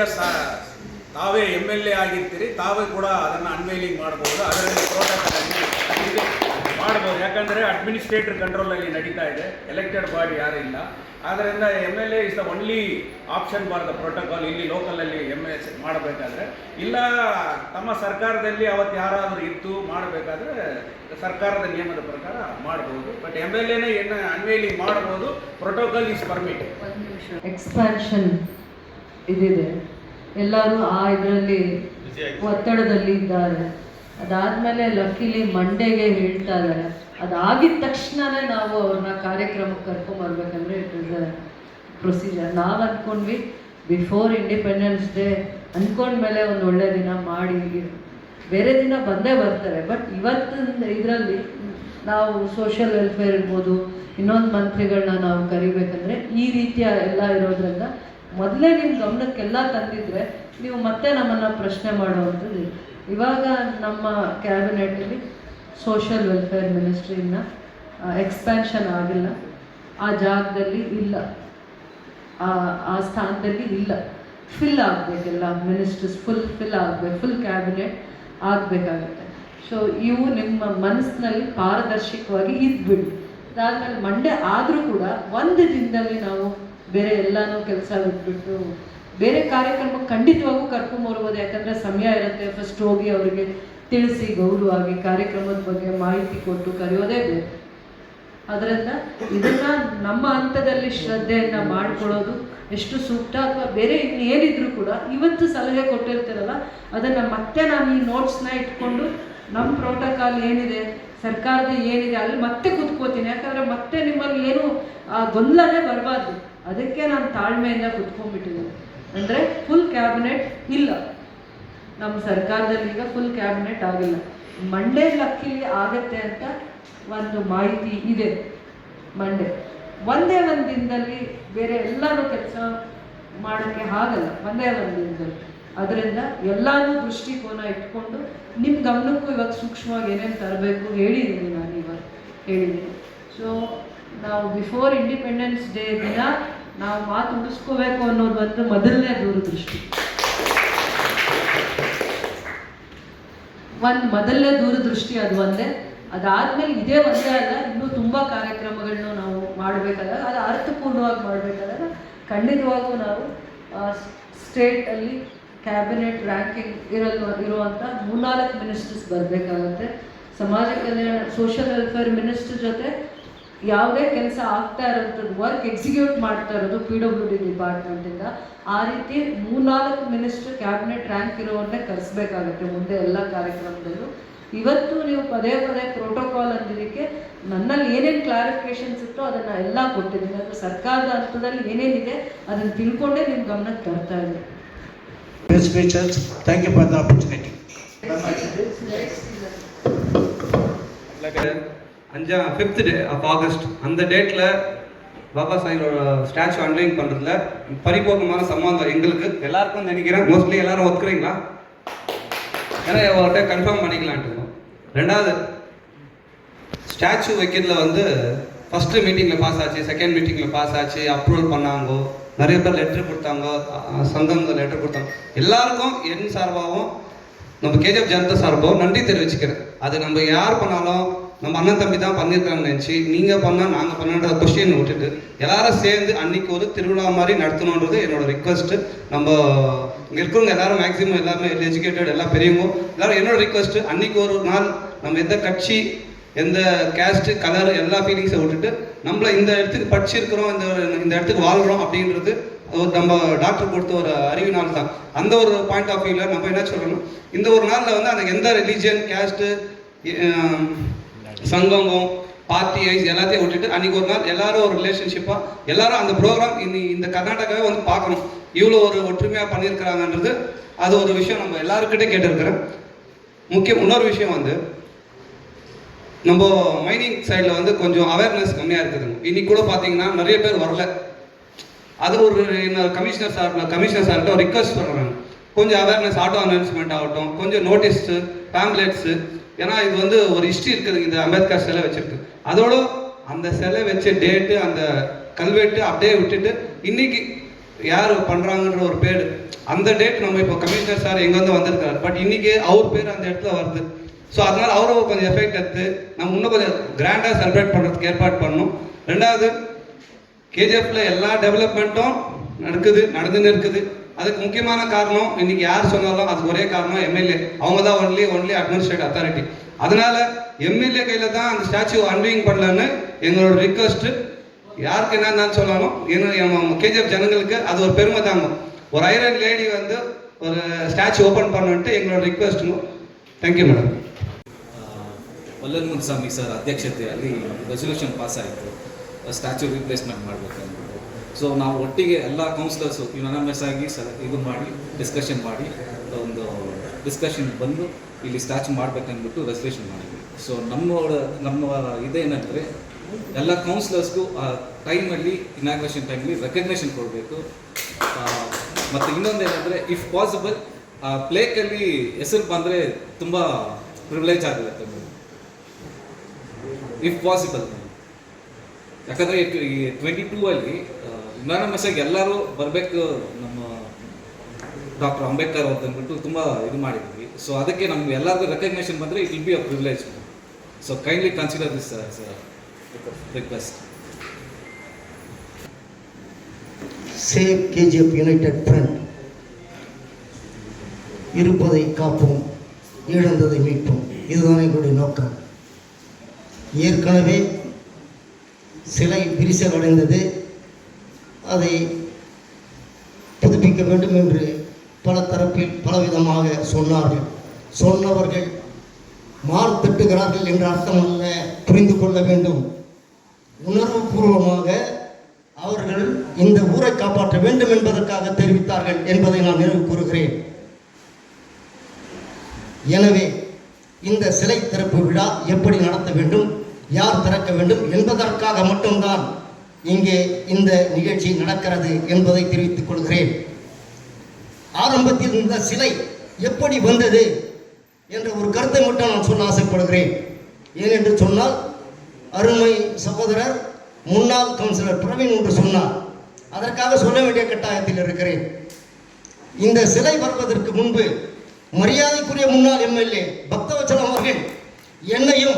ತಾವೇ MLA ಆಗಿರ್ತೀರಿ, ತಾವೇ ಕೂಡ ಅದನ್ನು ಅನ್ವೈಲಿಂಗ್ ಮಾಡ್ಬೋದು. ಅದರಲ್ಲಿ ಪ್ರೋಟೋಕಾಲ್ ಮಾಡ್ಬೋದು. ಯಾಕಂದರೆ ಅಡ್ಮಿನಿಸ್ಟ್ರೇಟರ್ ಕಂಟ್ರೋಲಲ್ಲಿ ನಡೀತಾ ಇದೆ, ಎಲೆಕ್ಟೆಡ್ ಬಾಡಿ ಯಾರೂ ಇಲ್ಲ. ಆದ್ದರಿಂದ MLA is the only option for the protocol. ಇಲ್ಲಿ ಲೋಕಲಲ್ಲಿ MLA ಮಾಡಬೇಕಾದ್ರೆ ಇಲ್ಲ, ತಮ್ಮ ಸರ್ಕಾರದಲ್ಲಿ ಅವತ್ತು ಯಾರಾದರೂ ಇತ್ತು ಮಾಡಬೇಕಾದ್ರೆ ಸರ್ಕಾರದ ನಿಯಮದ ಪ್ರಕಾರ ಮಾಡ್ಬೋದು. ಬಟ್ MLAನೇ ಏನು ಅನ್ವೈಲಿಂಗ್ ಮಾಡ್ಬೋದು. Protocol is permitted. ಎಕ್ಸ್ಪ್ಯಾನ್ಷನ್ ಇದಿದೆ, ಎಲ್ಲರೂ ಇದರಲ್ಲಿ ಒತ್ತಡದಲ್ಲಿ ಇದ್ದಾರೆ. ಅದಾದಮೇಲೆ ಲಕ್ಕಿಲಿ ಮಂಡೆಗೆ ಹೇಳ್ತಾ ಇದ್ದಾರೆ. ಅದಾಗಿದ ತಕ್ಷಣವೇ ನಾವು ಅವ್ರನ್ನ ಕಾರ್ಯಕ್ರಮಕ್ಕೆ ಕರ್ಕೊಂಬರ್ಬೇಕಂದ್ರೆ ಇಟ್ ಇಸ್ ಅ ಪ್ರೊಸೀಜರ್. ನಾವು ಅಂದ್ಕೊಂಡ್ವಿ ಬಿಫೋರ್ ಇಂಡಿಪೆಂಡೆನ್ಸ್ ಡೇ ಅಂದ್ಕೊಂಡ್ಮೇಲೆ ಒಂದು ಒಳ್ಳೆ ದಿನ ಮಾಡಿ, ಬೇರೆ ದಿನ ಬಂದೇ ಬರ್ತಾರೆ. ಬಟ್ ಇವತ್ತಿನ ಇದರಲ್ಲಿ ನಾವು ಸೋಷಿಯಲ್ ವೆಲ್ಫೇರ್ ಇರ್ಬೋದು, ಇನ್ನೊಂದು ಮಂತ್ರಿಗಳನ್ನ ನಾವು ಕರಿಬೇಕಂದ್ರೆ ಈ ರೀತಿಯ ಎಲ್ಲ ಇರೋದ್ರಿಂದ ಮೊದಲೇ ನಿಮ್ಮ ಗಮನಕ್ಕೆಲ್ಲ ತಂದಿದ್ರೆ ನೀವು ಮತ್ತೆ ನಮ್ಮನ್ನು ಪ್ರಶ್ನೆ ಮಾಡುವಂಥದ್ದು. ಇವಾಗ ನಮ್ಮ ಕ್ಯಾಬಿನೆಟಲ್ಲಿ ಸೋಷಿಯಲ್ ವೆಲ್ಫೇರ್ ಮಿನಿಸ್ಟ್ರಿನ ಎಕ್ಸ್ಪ್ಯಾನ್ಷನ್ ಆಗಿಲ್ಲ, ಆ ಜಾಗದಲ್ಲಿ ಇಲ್ಲ, ಆ ಸ್ಥಾನದಲ್ಲಿ ಇಲ್ಲ. ಫಿಲ್ ಆಗಬೇಕೆಲ್ಲ ಮಿನಿಸ್ಟರ್ಸ್ ಫಿಲ್ ಆಗಬೇಕು, ಫುಲ್ ಕ್ಯಾಬಿನೆಟ್ ಆಗಬೇಕಾಗತ್ತೆ. ಸೊ ಇವು ನಿಮ್ಮ ಮನಸ್ಸಿನಲ್ಲಿ ಪಾರದರ್ಶಕವಾಗಿ ಇದ್ಬಿಡಿ. ಅದಾದಮೇಲೆ ಮಂಡೆ ಆದರೂ ಕೂಡ ಒಂದು ದಿನದಲ್ಲಿ ನಾವು ಬೇರೆ ಎಲ್ಲನೂ ಕೆಲಸ ಬಿಟ್ಬಿಟ್ಟು ಬೇರೆ ಕಾರ್ಯಕ್ರಮಕ್ಕೆ ಖಂಡಿತವಾಗೂ ಕರ್ಕೊಂಬರ್ಬೋದು. ಯಾಕಂದರೆ ಸಮಯ ಇರುತ್ತೆ. ಫಸ್ಟ್ ಹೋಗಿ ಅವರಿಗೆ ತಿಳಿಸಿ ಗೌರವವಾಗಿ ಕಾರ್ಯಕ್ರಮದ ಬಗ್ಗೆ ಮಾಹಿತಿ ಕೊಟ್ಟು ಕರೆಯೋದೇ ಬೇಕು. ಅದರಿಂದ ಇದನ್ನು ನಮ್ಮ ಹಂತದಲ್ಲಿ ಶ್ರದ್ಧೆಯನ್ನು ಮಾಡಿಕೊಳ್ಳೋದು ಎಷ್ಟು ಸೂಕ್ತ ಅಥವಾ ಬೇರೆ ಇನ್ನೇನಿದ್ರು ಕೂಡ ಇವತ್ತು ಸಲಹೆ ಕೊಟ್ಟಿರ್ತೀರಲ್ಲ ಅದನ್ನು ಮತ್ತೆ ನಾವು ಈ ನೋಟ್ಸ್ನ ಇಟ್ಕೊಂಡು ನಮ್ಮ ಪ್ರೋಟೋಕಾಲ್ ಏನಿದೆ ಸರ್ಕಾರದ ಏನಿದೆ ಅಲ್ಲಿ ಮತ್ತೆ ಕೂತ್ಕೋತೀನಿ. ಯಾಕಂದರೆ ಮತ್ತೆ ನಿಮ್ಮಲ್ಲಿ ಏನು ಗೊಂದಲನೇ ಬರಬಾರ್ದು, ಅದಕ್ಕೆ ನಾನು ತಾಳ್ಮೆಯಿಂದ ಕೂತ್ಕೊಂಡ್ಬಿಟ್ಟಿದ್ದೀನಿ. ಅಂದರೆ ಫುಲ್ ಕ್ಯಾಬಿನೆಟ್ ಇಲ್ಲ, ನಮ್ಮ ಸರ್ಕಾರದಲ್ಲಿ ಈಗ ಫುಲ್ ಕ್ಯಾಬಿನೆಟ್ ಆಗಿಲ್ಲ. ಮಂಡೇ ಲಕ್ಕಿಲಿ ಆಗತ್ತೆ ಅಂತ ಒಂದು ಮಾಹಿತಿ ಇದೆ. ಒಂದೇ ಒಂದು ದಿನದಲ್ಲಿ ಬೇರೆ ಎಲ್ಲರೂ ಕೆಲಸ ಮಾಡೋಕ್ಕೆ ಆಗಲ್ಲ, ಒಂದೇ ಒಂದು ದಿನದಲ್ಲಿ. ಅದರಿಂದ ಎಲ್ಲನೂ ದೃಷ್ಟಿಕೋನ ಇಟ್ಕೊಂಡು ನಿಮ್ಮ ಗಮನಕ್ಕೂ ಇವಾಗ ಸೂಕ್ಷ್ಮವಾಗಿ ಏನೇನು ತರಬೇಕು ಹೇಳಿದ್ದೀನಿ, ನಾನು ಇವಾಗ ಹೇಳಿದ್ದೀನಿ. ಸೊ ನಾವು ಬಿಫೋರ್ ಇಂಡಿಪೆಂಡೆನ್ಸ್ ಡೇ ದಿನ ನಾವು ಮಾತು ಉಳಿಸ್ಕೋಬೇಕು ಅನ್ನೋದು ಒಂದು ಮೊದಲನೇ ದೂರದೃಷ್ಟಿ. ಮೊದಲನೇ ದೂರದೃಷ್ಟಿ ಅದು ಒಂದೇ. ಅದಾದಮೇಲೆ ಇದೇ ಒಂದೇ ಅಲ್ಲ, ಇನ್ನೂ ತುಂಬ ಕಾರ್ಯಕ್ರಮಗಳನ್ನ ನಾವು ಮಾಡಬೇಕಾದಾಗ, ಅದು ಅರ್ಥಪೂರ್ಣವಾಗಿ ಮಾಡಬೇಕಾದಾಗ ಖಂಡಿತವಾಗೂ ನಾವು ಸ್ಟೇಟಲ್ಲಿ ಕ್ಯಾಬಿನೆಟ್ ರ್ಯಾಂಕಿಂಗ್ ಇರುವಂಥ 3-4 ಮಿನಿಸ್ಟರ್ಸ್ ಬರಬೇಕಾಗತ್ತೆ. ಸಮಾಜ ಕಲ್ಯಾಣ ಸೋಷಿಯಲ್ ವೆಲ್ಫೇರ್ ಮಿನಿಸ್ಟರ್ ಜೊತೆ ಯಾವುದೇ ಕೆಲಸ ಆಗ್ತಾ ಇರೋಂಥದ್ದು ವರ್ಕ್ ಎಕ್ಸಿಕ್ಯೂಟ್ ಮಾಡ್ತಾ ಇರೋದು PWD ಡಿಪಾರ್ಟ್ಮೆಂಟಿಂದ. ಆ ರೀತಿ 3-4 ಮಿನಿಸ್ಟರ್ ಕ್ಯಾಬಿನೆಟ್ ರ್ಯಾಂಕ್ ಇರೋವನ್ನೇ ಕರೆಸ್ಬೇಕಾಗತ್ತೆ ಮುಂದೆ ಎಲ್ಲ ಕಾರ್ಯಕ್ರಮದಲ್ಲೂ. ಇವತ್ತು ನೀವು ಪದೇ ಪ್ರೋಟೋಕಾಲ್ ಅಂದಿದ್ದಕ್ಕೆ ನನ್ನಲ್ಲಿ ಏನೇನು ಕ್ಲಾರಿಫಿಕೇಶನ್ಸ್ ಇತ್ತೋ ಅದನ್ನು ಎಲ್ಲ ಕೊಟ್ಟಿದ್ದೀನಿ. ಅದು ಸರ್ಕಾರದ ಹಂತದಲ್ಲಿ ಏನೇನಿದೆ ಅದನ್ನು ತಿಳ್ಕೊಂಡೇ ನಿಮ್ಮ ಗಮನಕ್ಕೆ ತರ್ತಾ ಇದೆ. Thank you for the opportunity. Fifth day of August, அந்த டேட்டில் பாபா சாஹிபோட ஸ்டாச்சு அன்வைங் பண்ணுறதுல பரிபூர்ணமான சம்பந்தம் எங்களுக்கு எல்லாருக்கும் நினைக்கிறேன். மோஸ்ட்லி எல்லாரும் ஒத்துக்கிறீங்களா? ஏன்னா அவர்கிட்ட கன்ஃபார்ம் பண்ணிக்கலான்ட்டு. ரெண்டாவது, ஸ்டாச்சு வைக்கிறதுல வந்து ஃபஸ்ட்டு மீட்டிங்கில் பாஸ் ஆச்சு, செகண்ட் மீட்டிங்கில் பாஸ் ஆச்சு, அப்ரூவல் பண்ணாங்க, நிறைய பேர் லெட்டர் கொடுத்தாங்க, சங்கங்கள் லெட்டர் கொடுத்தாங்க. எல்லாருக்கும் என் சார்பாகவும் நம்ம கேஜிஎஃப் ஜனதா சார்பாகவும் நன்றி தெரிவிச்சுக்கிறேன். அது நம்ம யார் பண்ணாலும் நம்ம அண்ணன் தம்பி தான் பண்ணியிருக்காங்கன்னு நினச்சி நீங்கள் பண்ணால் நாங்கள் பண்ணுன்ற கொஸ்டின் விட்டுட்டு எல்லாரும் சேர்ந்து அன்றைக்கி ஒரு திருவிழா மாதிரி நடத்தணுன்றது என்னோடய ரிக்வெஸ்ட்டு. நம்ம இங்கே இருக்கிறவங்க எல்லாரும் மேக்ஸிமம் எல்லாமே எஜுகேட்டட், எல்லாம் பெரியவங்க எல்லோரும் என்னோடய ரிக்வெஸ்ட்டு, அன்றைக்கி ஒரு நாள் நம்ம எந்த கட்சி எந்த கேஸ்ட்டு கலர் எல்லா ஃபீலிங்ஸை விட்டுட்டு நம்மளை இந்த இடத்துக்கு படிச்சிருக்கிறோம், இந்த இடத்துக்கு வாழ்கிறோம் அப்படின்றது நம்ம டாக்டர் கொடுத்த ஒரு அறிவினால் தான். அந்த ஒரு பாயிண்ட் ஆஃப் வியூவில் நம்ம என்ன சொல்லணும், இந்த ஒரு நாளில் வந்து அந்த எந்த ரிலீஜியன் கேஸ்ட்டு சங்கமும் பார்ட்டி ஐஸ் எல்லாத்தையும் விட்டுட்டு அன்றைக்கி ஒரு நாள் எல்லாரும் ஒரு ரிலேஷன்ஷிப்பாக எல்லாரும் அந்த ப்ரோக்ராம் இந்த கர்நாடகாவே வந்து பார்க்கணும். இவ்வளோ ஒரு ஒற்றுமையாக பண்ணியிருக்கிறாங்கன்றது அது ஒரு விஷயம் நம்ம எல்லாருக்கிட்டே கேட்டிருக்கிறேன். இன்னொரு விஷயம் வந்து நம்ம மைனிங் சைடில் வந்து கொஞ்சம் அவேர்னஸ் கம்மியாக இருக்குதுங்க. இன்னைக்கு கூட பார்த்தீங்கன்னா நிறைய பேர் வரல. அது ஒரு கமிஷனர் சார்கிட்ட ஒரு ரிக்வஸ்ட் பண்ணுறாங்க, கொஞ்சம் அவேர்னஸ் ஆட்டோ அனௌன்ஸ்மெண்ட் ஆகட்டும், கொஞ்சம் நோட்டீஸு பேம்ப்ளெட்ஸு. ஏன்னா இது வந்து ஒரு ஹிஸ்ட்ரி இருக்குது, இந்த அம்பேத்கர் சிலை வச்சுருக்கு. அதோட அந்த சிலை வச்ச டேட்டு அந்த கல்வெட்டு அப்படியே விட்டுட்டு இன்னைக்கு யார் பண்ணுறாங்கன்ற ஒரு பேர் அந்த டேட் நம்ம இப்போ கமிஷனர் சார் எங்கேருந்து வந்திருக்காரு, பட் இன்னைக்கு அவர் பேர் அந்த இடத்துல வருது. ஸோ அதனால் அவரும் கொஞ்சம் எஃபெக்ட் எடுத்து நம்ம இன்னும் கொஞ்சம் கிராண்டாக செலிப்ரேட் பண்ணுறதுக்கு ஏற்பாடு பண்ணணும். ரெண்டாவது, கேஜிஎஃப்ல எல்லா டெவலப்மெண்ட்டும் நடந்துன்னு இருக்குது. அதுக்கு முக்கியமான காரணம் இன்னைக்கு யார் சொன்னாலும் அதுக்கு ஒரே காரணம் எம்எல்ஏ. அவங்க தான் ஒன்லி அட்மினிஸ்ட்ரேட்டிவ் அத்தாரிட்டி. அதனால எம்எல்ஏ கையில் தான் அந்த ஸ்டாச்சு அன்வைங் பண்ணலன்னு எங்களோட ரிக்வஸ்ட்டு. யாருக்கு என்னன்னு சொல்லணும், கேஜிஎஃப் ஜனங்களுக்கு அது ஒரு பெருமை தாங்க. ஒரு ஐரன் லேடி வந்து ஒரு ஸ்டாச்சு ஓப்பன் பண்ணுன்ட்டு எங்களோட ரிக்வஸ்ட்டுங்க. Thank you madam. ಮಲ್ಲನ್ಮುನಿಸ್ವಾಮಿ ಸರ್ ಅಧ್ಯಕ್ಷತೆಯಲ್ಲಿ ರೆಸಲ್ಯೂಷನ್ ಪಾಸ್ ಆಯಿತು, ಸ್ಟ್ಯಾಚ್ಯೂ ರಿಪ್ಲೇಸ್ಮೆಂಟ್ ಮಾಡಬೇಕಂತ. ಸೊ ನಾವು ಒಟ್ಟಿಗೆ ಎಲ್ಲ ಕೌನ್ಸಿಲರ್ಸು ಯುನಾನಿಮಸ್ ಆಗಿ ಇದು ಮಾಡಿ ಡಿಸ್ಕಷನ್ ಮಾಡಿ ಒಂದು ಡಿಸ್ಕಷನ್ ಬಂದು ಇಲ್ಲಿ ಸ್ಟ್ಯಾಚ್ಯೂ ಮಾಡಬೇಕಂದ್ಬಿಟ್ಟು ರೆಸಲ್ಯೂಷನ್ ಮಾಡಿದ್ವಿ. ಸೊ ನಮ್ಮ ಇದೇನಂದರೆ ಎಲ್ಲ ಕೌನ್ಸಿಲರ್ಸ್ಗೂ ಆ ಟೈಮಲ್ಲಿ ಇನಾಗ್ರೇಷನ್ ಟೈಮಲ್ಲಿ ರೆಕಗ್ನೇಷನ್ ಕೊಡಬೇಕು. ಮತ್ತು ಇನ್ನೊಂದೇನೆಂದರೆ ಇಫ್ ಪಾಸಿಬಲ್ ಆ ಪ್ಲೇಕಲ್ಲಿ ಹೆಸರು ಬಂದರೆ ತುಂಬ ಪ್ರಿವಿಲೇಜ್ ಆಗಿರುತ್ತೆ ಇಫ್ ಪಾಸಿಬಲ್. ಯಾಕಂದರೆ 22 ಯುನಾನಿಮಸ್ ಆಗಿ ಎಲ್ಲರೂ ಬರಬೇಕು, ನಮ್ಮ ಡಾಕ್ಟರ್ ಅಂಬೇಡ್ಕರ್ ಅಂತ ಅಂದ್ಬಿಟ್ಟು ತುಂಬ ಇದು ಮಾಡಿದ್ವಿ. ಸೊ ಅದಕ್ಕೆ ನಮ್ಗೆ ಎಲ್ಲರಿಗೂ ರೆಕಗ್ನೇಷನ್ ಬಂದರೆ it will be a privilege. So kindly consider this request. Save KGF United front. இருப்பதை காப்போம், இழந்ததை மீட்போம், இதுதான் எங்களுடைய நோக்கம். ஏற்கனவே சிலை விரிசல் அடைந்தது, அதை புதுப்பிக்க வேண்டும் என்று பல தரப்பில் பலவிதமாக சொன்னார்கள். சொன்னவர்கள் மார் தட்டுகிறார்கள் என்ற அர்த்தம் அல்ல, புரிந்து கொள்ள வேண்டும். உணர்வுபூர்வமாக அவர்கள் இந்த ஊரை காப்பாற்ற வேண்டும் என்பதற்காக தெரிவித்தார்கள் என்பதை நான் நினைவு கூறுகிறேன். எனவே இந்த சிலை திறப்பு விழா எப்படி நடத்த வேண்டும், யார் திறக்க வேண்டும் என்பதற்காக மட்டும்தான் இங்கே இந்த நிகழ்ச்சி நடக்கிறது என்பதை தெரிவித்துக் கொள்கிறேன். ஆரம்பத்தில் இந்த சிலை எப்படி வந்தது என்ற ஒரு கருத்தை மட்டும் நான் சொல்ல ஆசைப்படுகிறேன். ஏனென்று சொன்னால், அருமை சகோதரர் முன்னாள் கவுன்சிலர் பிரவீன் ஒன்று சொன்னார். அதற்காக சொல்ல வேண்டிய கட்டாயத்தில் இருக்கிறேன். இந்த சிலை வருவதற்கு முன்பு மரியாதைக்குரிய முன்னாள் எம்எல்ஏ பக்தவச்சலம் அவர்கள் என்னையும்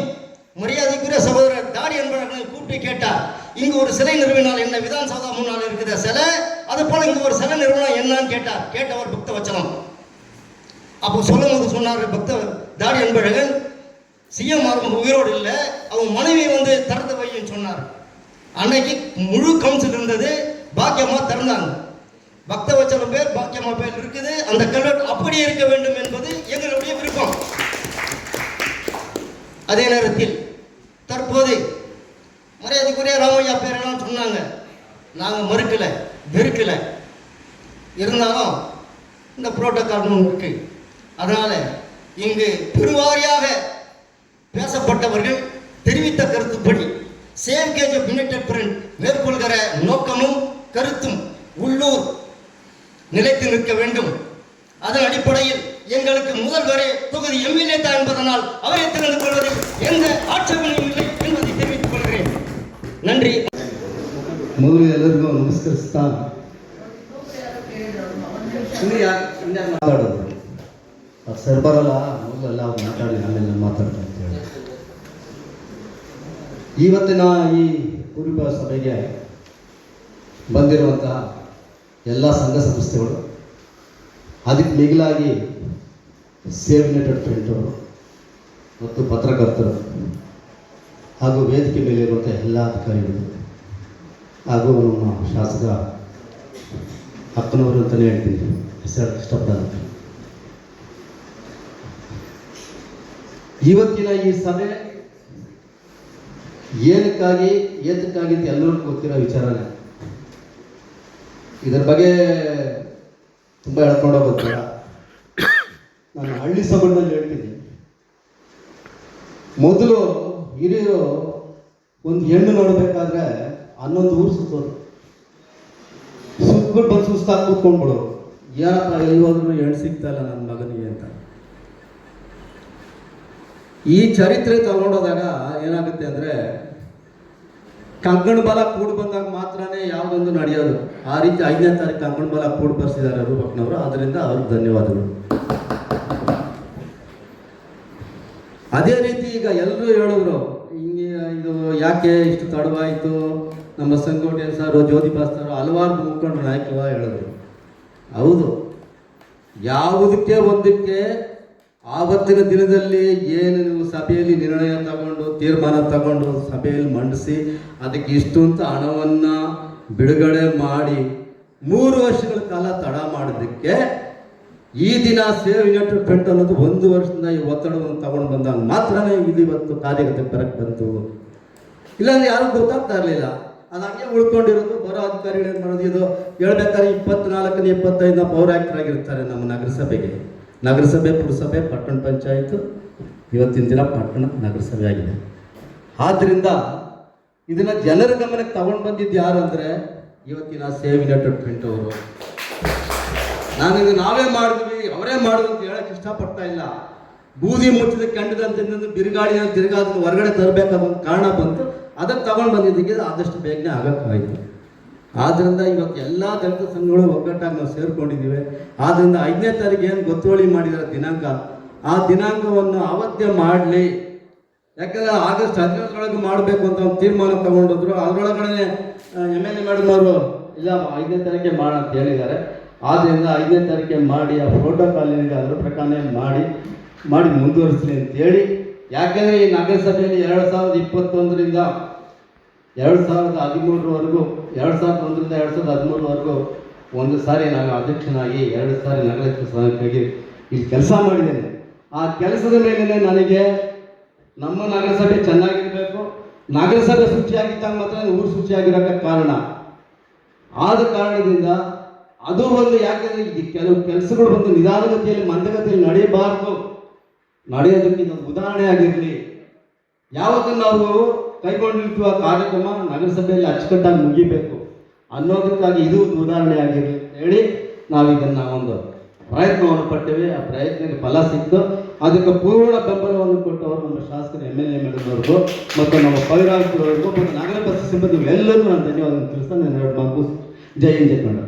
மரியாதைக்குரிய சகோதரர் தாடி என்பவர்களை கூப்பிட்டு கேட்டார், இங்கு ஒரு சிலை நிறுவினால் என்ன, விதான் சௌதா முன்னால் இருக்கிற சிலை, அது போல இங்கு ஒரு சிலை நிறுவனம் என்னன்னு கேட்டவர் பக்தவச்சலம். அப்போ சொல்லும் போது சொன்னார் தாடி என்பழகன், சிஎம் உயிரோடு இல்லை, அவங்க மனைவி வந்து திறந்து வைன்னு சொன்னார். அன்னைக்கு முழு கவுன்சில் இருந்தது, பாக்கியமா திறந்தாங்க. பக்தவச்சலம் பேர், பாக்கியமா பேர் இருக்குது. அந்த கல்வெட்டு அப்படியே இருக்க வேண்டும் என்பது எங்களுடைய விருப்பம். அதே நேரத்தில் தற்போது மரியாதைக்குரிய ராமையா பேரெல்லாம் சொன்னாங்க, நாங்கள் மறுக்கல வெறுக்கல, இருந்தாலும் இந்த புரோட்டோகால் இருக்கு. அதனால இங்கு பெருவாரியாக பேசப்பட்டவர்கள் தெரிவித்த கருத்துப்படி same gauge of united front மேற்கொள்கிற நோக்கமும் கருத்தும் உள்ளூர் நிலைத்து நிற்க வேண்டும். அதன் அடிப்படையில் எங்களுக்கு முதல்வரே தொகுதி எம்எல்ஏ தான் என்பதனால் அவரை திறந்து கொள்வதில் எந்த ஆட்சேபனையும் இல்லை என்பதை தெரிவித்துக் கொள்கிறேன். ನನ್ರಿ ಮೊದಲು ಎಲ್ಲರಿಗೂ ನಮಸ್ಕರಿಸ್ತಾ ಮಾತಾಡೋದು ಸರ್ ಬರಲ್ಲ, ಮೊದಲೆಲ್ಲ ಅವ್ರು ಮಾತಾಡಿ ಆಮೇಲೆ ನಾನು ಮಾತಾಡ್ತಾ ಅಂತ ಹೇಳಿ. ಇವತ್ತಿನ ಈ ಪೂರ್ವ ಸಭೆಗೆ ಬಂದಿರುವಂತಹ ಎಲ್ಲ ಸಂಘ ಸಂಸ್ಥೆಗಳು, ಅದಕ್ಕೆ ಮಿಗಿಲಾಗಿ ಸೇವ್ ಯುನೈಟೆಡ್ ಫ್ರಂಟ್ ಅವರು ಮತ್ತು ಪತ್ರಕರ್ತರು ಹಾಗೂ ವೇದಿಕೆ ಮೇಲೆ ಇರುವಂಥ ಎಲ್ಲ ಅಧಿಕಾರಿಗಳು ಹಾಗೂ ನಮ್ಮ ಶಾಸಕ ಅಕ್ಕನವರು ಅಂತಲೇ ಹೇಳ್ತೀನಿ, ಹೆಸರು ಇಷ್ಟಪಡಲ್ಲ. ಇವತ್ತಿನ ಈ ಸಭೆ ಏನಕ್ಕಾಗಿ ಏತಕ್ಕಾಗಿ ಅಂತ ಎಲ್ಲರಿಗೂ ಗೊತ್ತಿರೋ ವಿಚಾರನೇ. ಇದರ ಬಗ್ಗೆ ತುಂಬ ಹೇಳ್ಕೊಂಡು ಹೋಗೋದಿಲ್ಲ. ನಾನು ಹಳ್ಳಿ ಸಭೆಗಳಲ್ಲಿ ಹೇಳ್ತೀನಿ, ಮೊದಲು ಹಿರಿಯರು ಒಂದು ಹೆಣ್ಣು ನೋಡಬೇಕಾದ್ರೆ 11 ಊರು ಸುತ್ತೋರು, ಸುತ್ತಬಿಟ್ಟು ಬಂದು ಸುಸ್ತಾಗಿ ಕೂತ್ಕೊಂಡ್ಬಿಡೋರು. ಏನಪ್ಪ ಎಲ್ಲಿ ಹೋದ್ರು ಹೆಣ್ಣು ಸಿಗ್ತಾ ಇಲ್ಲ ನನ್ನ ಮಗನಿಗೆ ಅಂತ. ಈ ಚರಿತ್ರೆ ತಗೊಂಡೋದಾಗ ಏನಾಗುತ್ತೆ ಅಂದರೆ, ಕಂಕಣ ಬಲ ಕೂಡಿ ಬಂದಾಗ ಮಾತ್ರನೇ ಯಾವುದೊಂದು ನಡೆಯೋದು. ಆ ರೀತಿ 5ನೇ ತಾರೀಕು ಕಂಕಣ ಬಲ ಕೂಡಿ ಬರ್ಸಿದ್ದಾರೆ ರೂಪಕ್ನವರು, ಅದರಿಂದ ಅವ್ರಿಗೆ ಧನ್ಯವಾದಗಳು. ಅದೇ ರೀತಿ ಈಗ ಎಲ್ಲರೂ ಹೇಳಿದ್ರು, ಹಿಂಗೆ ಇದು ಯಾಕೆ ಇಷ್ಟು ತಡವಾಯಿತು, ನಮ್ಮ ಸಂಗೋಟೆ ಸಾರು, ಜ್ಯೋತಿ ಬಾಸ್ತಾರು, ಹಲವಾರು ಮುಖಂಡರು ನಾಯಕರು ಹೇಳಿದ್ರು. ಹೌದು, ಯಾವುದಕ್ಕೆ ಒಂದಕ್ಕೆ ಆವತ್ತಿನ ದಿನದಲ್ಲಿ ಏನು ನೀವು ಸಭೆಯಲ್ಲಿ ನಿರ್ಣಯ ತಗೊಂಡು ತೀರ್ಮಾನ ತಗೊಂಡು ಸಭೆಯಲ್ಲಿ ಮಂಡಿಸಿ ಅದಕ್ಕೆ ಇಷ್ಟು ಅಂತ ಹಣವನ್ನು ಬಿಡುಗಡೆ ಮಾಡಿ 3 ವರ್ಷಗಳ ಕಾಲ ತಡ ಮಾಡೋದಕ್ಕೆ ಈ ದಿನ ಸೇವ್ ಯುನೈಟೆಡ್ ಫ್ರಂಟ್ ಅನ್ನೋದು 1 ವರ್ಷದಿಂದ ಈ ಒತ್ತಡವನ್ನು ತಗೊಂಡು ಬಂದಾಗ ಮಾತ್ರನೇ ಇದು ಇವತ್ತು ಕಾರ್ಯಗತ ಬರಕ್ಕೆ ಬಂತು. ಇಲ್ಲಾಂದ್ರೆ ಯಾರಿಗೂ ಗೊತ್ತಾಗ್ತಾ ಇರಲಿಲ್ಲ. ಅದು ಹಂಗೆ ಉಳ್ಕೊಂಡಿರೋದು. ಬರೋ ಅಧಿಕಾರಿಗಳು ಏನು ಮಾಡೋದು, ಇದು ಹೇಳ್ಬೇಕಾದ್ರೆ 24ನೇ 25ನ ಪೌರಾಯುಕ್ತರಾಗಿರ್ತಾರೆ ನಮ್ಮ ನಗರಸಭೆಗೆ. ನಗರಸಭೆ, ಪುರಸಭೆ, ಪಟ್ಟಣ ಪಂಚಾಯತ್ ಇವತ್ತಿನ ದಿನ ಪಟ್ಟಣ ನಗರಸಭೆ ಆಗಿದೆ. ಆದ್ದರಿಂದ ಇದನ್ನು ಜನರ ಗಮನಕ್ಕೆ ತಗೊಂಡು ಬಂದಿದ್ದು ಯಾರು ಅಂದರೆ ಇವತ್ತಿನ ಸೇವ್ ಯುನೈಟೆಡ್ ಫ್ರಂಟ್ ಅವರು. ನಾನು ಇದು ನಾವೇ ಮಾಡಿದ್ವಿ ಅವರೇ ಮಾಡಿದ್ರು ಅಂತ ಹೇಳಕ್ಕೆ ಇಷ್ಟಪಡ್ತಾ ಇಲ್ಲ. ಬೂದಿ ಮುಚ್ಚಿದ ಕಂಡದಂತ ಬಿರುಗಾಳಿಯಲ್ಲಿ ತಿರುಗಾದ ಹೊರಗಡೆ ತರಬೇಕಾದ ಒಂದು ಕಾರಣ ಬಂತು, ಅದನ್ನು ತಗೊಂಡು ಬಂದಿದ್ದಕ್ಕೆ ಆದಷ್ಟು ಬೇಗನೆ ಆಗಕ್ಕಾಯಿತು. ಆದ್ದರಿಂದ ಇವತ್ತು ಎಲ್ಲ ದಲಿತ ಸಂಘಗಳು ಒಗ್ಗಟ್ಟಾಗಿ ನಾವು ಸೇರ್ಕೊಂಡಿದ್ದೀವಿ. ಆದ್ದರಿಂದ 5ನೇ ತಾರೀಕು ಏನು ಗೊತ್ತುವಳಿ ಮಾಡಿದ್ದಾರೆ ದಿನಾಂಕ, ಆ ದಿನಾಂಕವನ್ನು ಅವತ್ತೇ ಮಾಡಲಿ. ಯಾಕಂದರೆ ಆಗಸ್ಟ್ 15ರೊಳಗೆ ಮಾಡಬೇಕು ಅಂತ ಒಂದು ತೀರ್ಮಾನ ತಗೊಂಡಿದ್ರು. ಅದರೊಳಗಡೆ MLA ಮೇಡಮ್ ಅವರು ಇಲ್ಲ 5ನೇ ತಾರೀಕೆ ಮಾಡ ಅಂತ ಹೇಳಿದ್ದಾರೆ. ಆದ್ದರಿಂದ 5ನೇ ತಾರೀಕೆ ಮಾಡಿ ಆ ಪ್ರೋಟೋಕಾಲ್ ಏನಿದೆ ಅದರ ಪ್ರಕಾರನೇ ಮಾಡಿ ಮುಂದುವರಿಸಲಿ ಅಂತೇಳಿ. ಯಾಕೆಂದರೆ ಈ ನಗರಸಭೆಯಲ್ಲಿ 2021ರಿಂದ 2013ವರೆಗೂ 2001ರಿಂದ 2013ವರೆಗೂ ಒಂದು ಸಾರಿ ನಾನು ಅಧ್ಯಕ್ಷನಾಗಿ 2 ಸಾರಿ ನಗರ ಸಭೆಗೆ ಇಲ್ಲಿ ಕೆಲಸ ಮಾಡಿದ್ದೇನೆ. ಆ ಕೆಲಸದ ಮೇಲೆ ನನಗೆ ನಮ್ಮ ನಗರಸಭೆ ಚೆನ್ನಾಗಿರಬೇಕು, ನಗರಸಭೆ ಶುಚಿಯಾಗಿದ್ದಾಗ ಮಾತ್ರ ಊರು ಶುಚಿಯಾಗಿರೋಕ್ಕೆ ಕಾರಣ. ಆದ ಕಾರಣದಿಂದ ಅದು ಒಂದು ಯಾಕೆಂದರೆ ಈ ಕೆಲವು ಕೆಲಸಗಳು ಒಂದು ನಿಧಾನಗತಿಯಲ್ಲಿ ಮಂದಗತಿಯಲ್ಲಿ ನಡೆಯಬಾರ್ದು, ನಡೆಯೋದಕ್ಕೆ ಇದೊಂದು ಉದಾಹರಣೆ ಆಗಿರಲಿ. ಯಾವತ್ತೂ ನಾವು ಕೈಗೊಂಡಿರುವ ಕಾರ್ಯಕ್ರಮ ನಗರಸಭೆಯಲ್ಲಿ ಅಚ್ಚುಕಟ್ಟಾಗಿ ಮುಗಿಬೇಕು ಅನ್ನೋದಕ್ಕಾಗಿ ಇದು ಒಂದು ಉದಾಹರಣೆ ಆಗಿರಲಿ ಹೇಳಿ ನಾವು ಇದನ್ನು ಒಂದು ಪ್ರಯತ್ನವನ್ನು ಪಟ್ಟೇವೆ. ಆ ಪ್ರಯತ್ನಕ್ಕೆ ಫಲ ಸಿಕ್ತು. ಅದಕ್ಕೆ ಪೂರ್ಣ ಬೆಂಬಲವನ್ನು ಕೊಟ್ಟವರು ನಮ್ಮ ಶಾಸಕರು MLA ಮೇಡಮ್ನವ್ರಿಗೂ ಮತ್ತು ನಮ್ಮ ಪೌರಾಯುಕ್ತರವರಿಗೂ ಮತ್ತು ನಗರ ಪರಿಷತ್ ಸಿಬ್ಬಂದಿ ಎಲ್ಲರಿಗೂ ನಾನು ಧನ್ಯವಾದ ತಿಳಿಸ್ತಾ ನಾನು 2 ಮಾತು ಜೈ ಹಿಂದ್ ಜೈ ಕನ್ನಡ.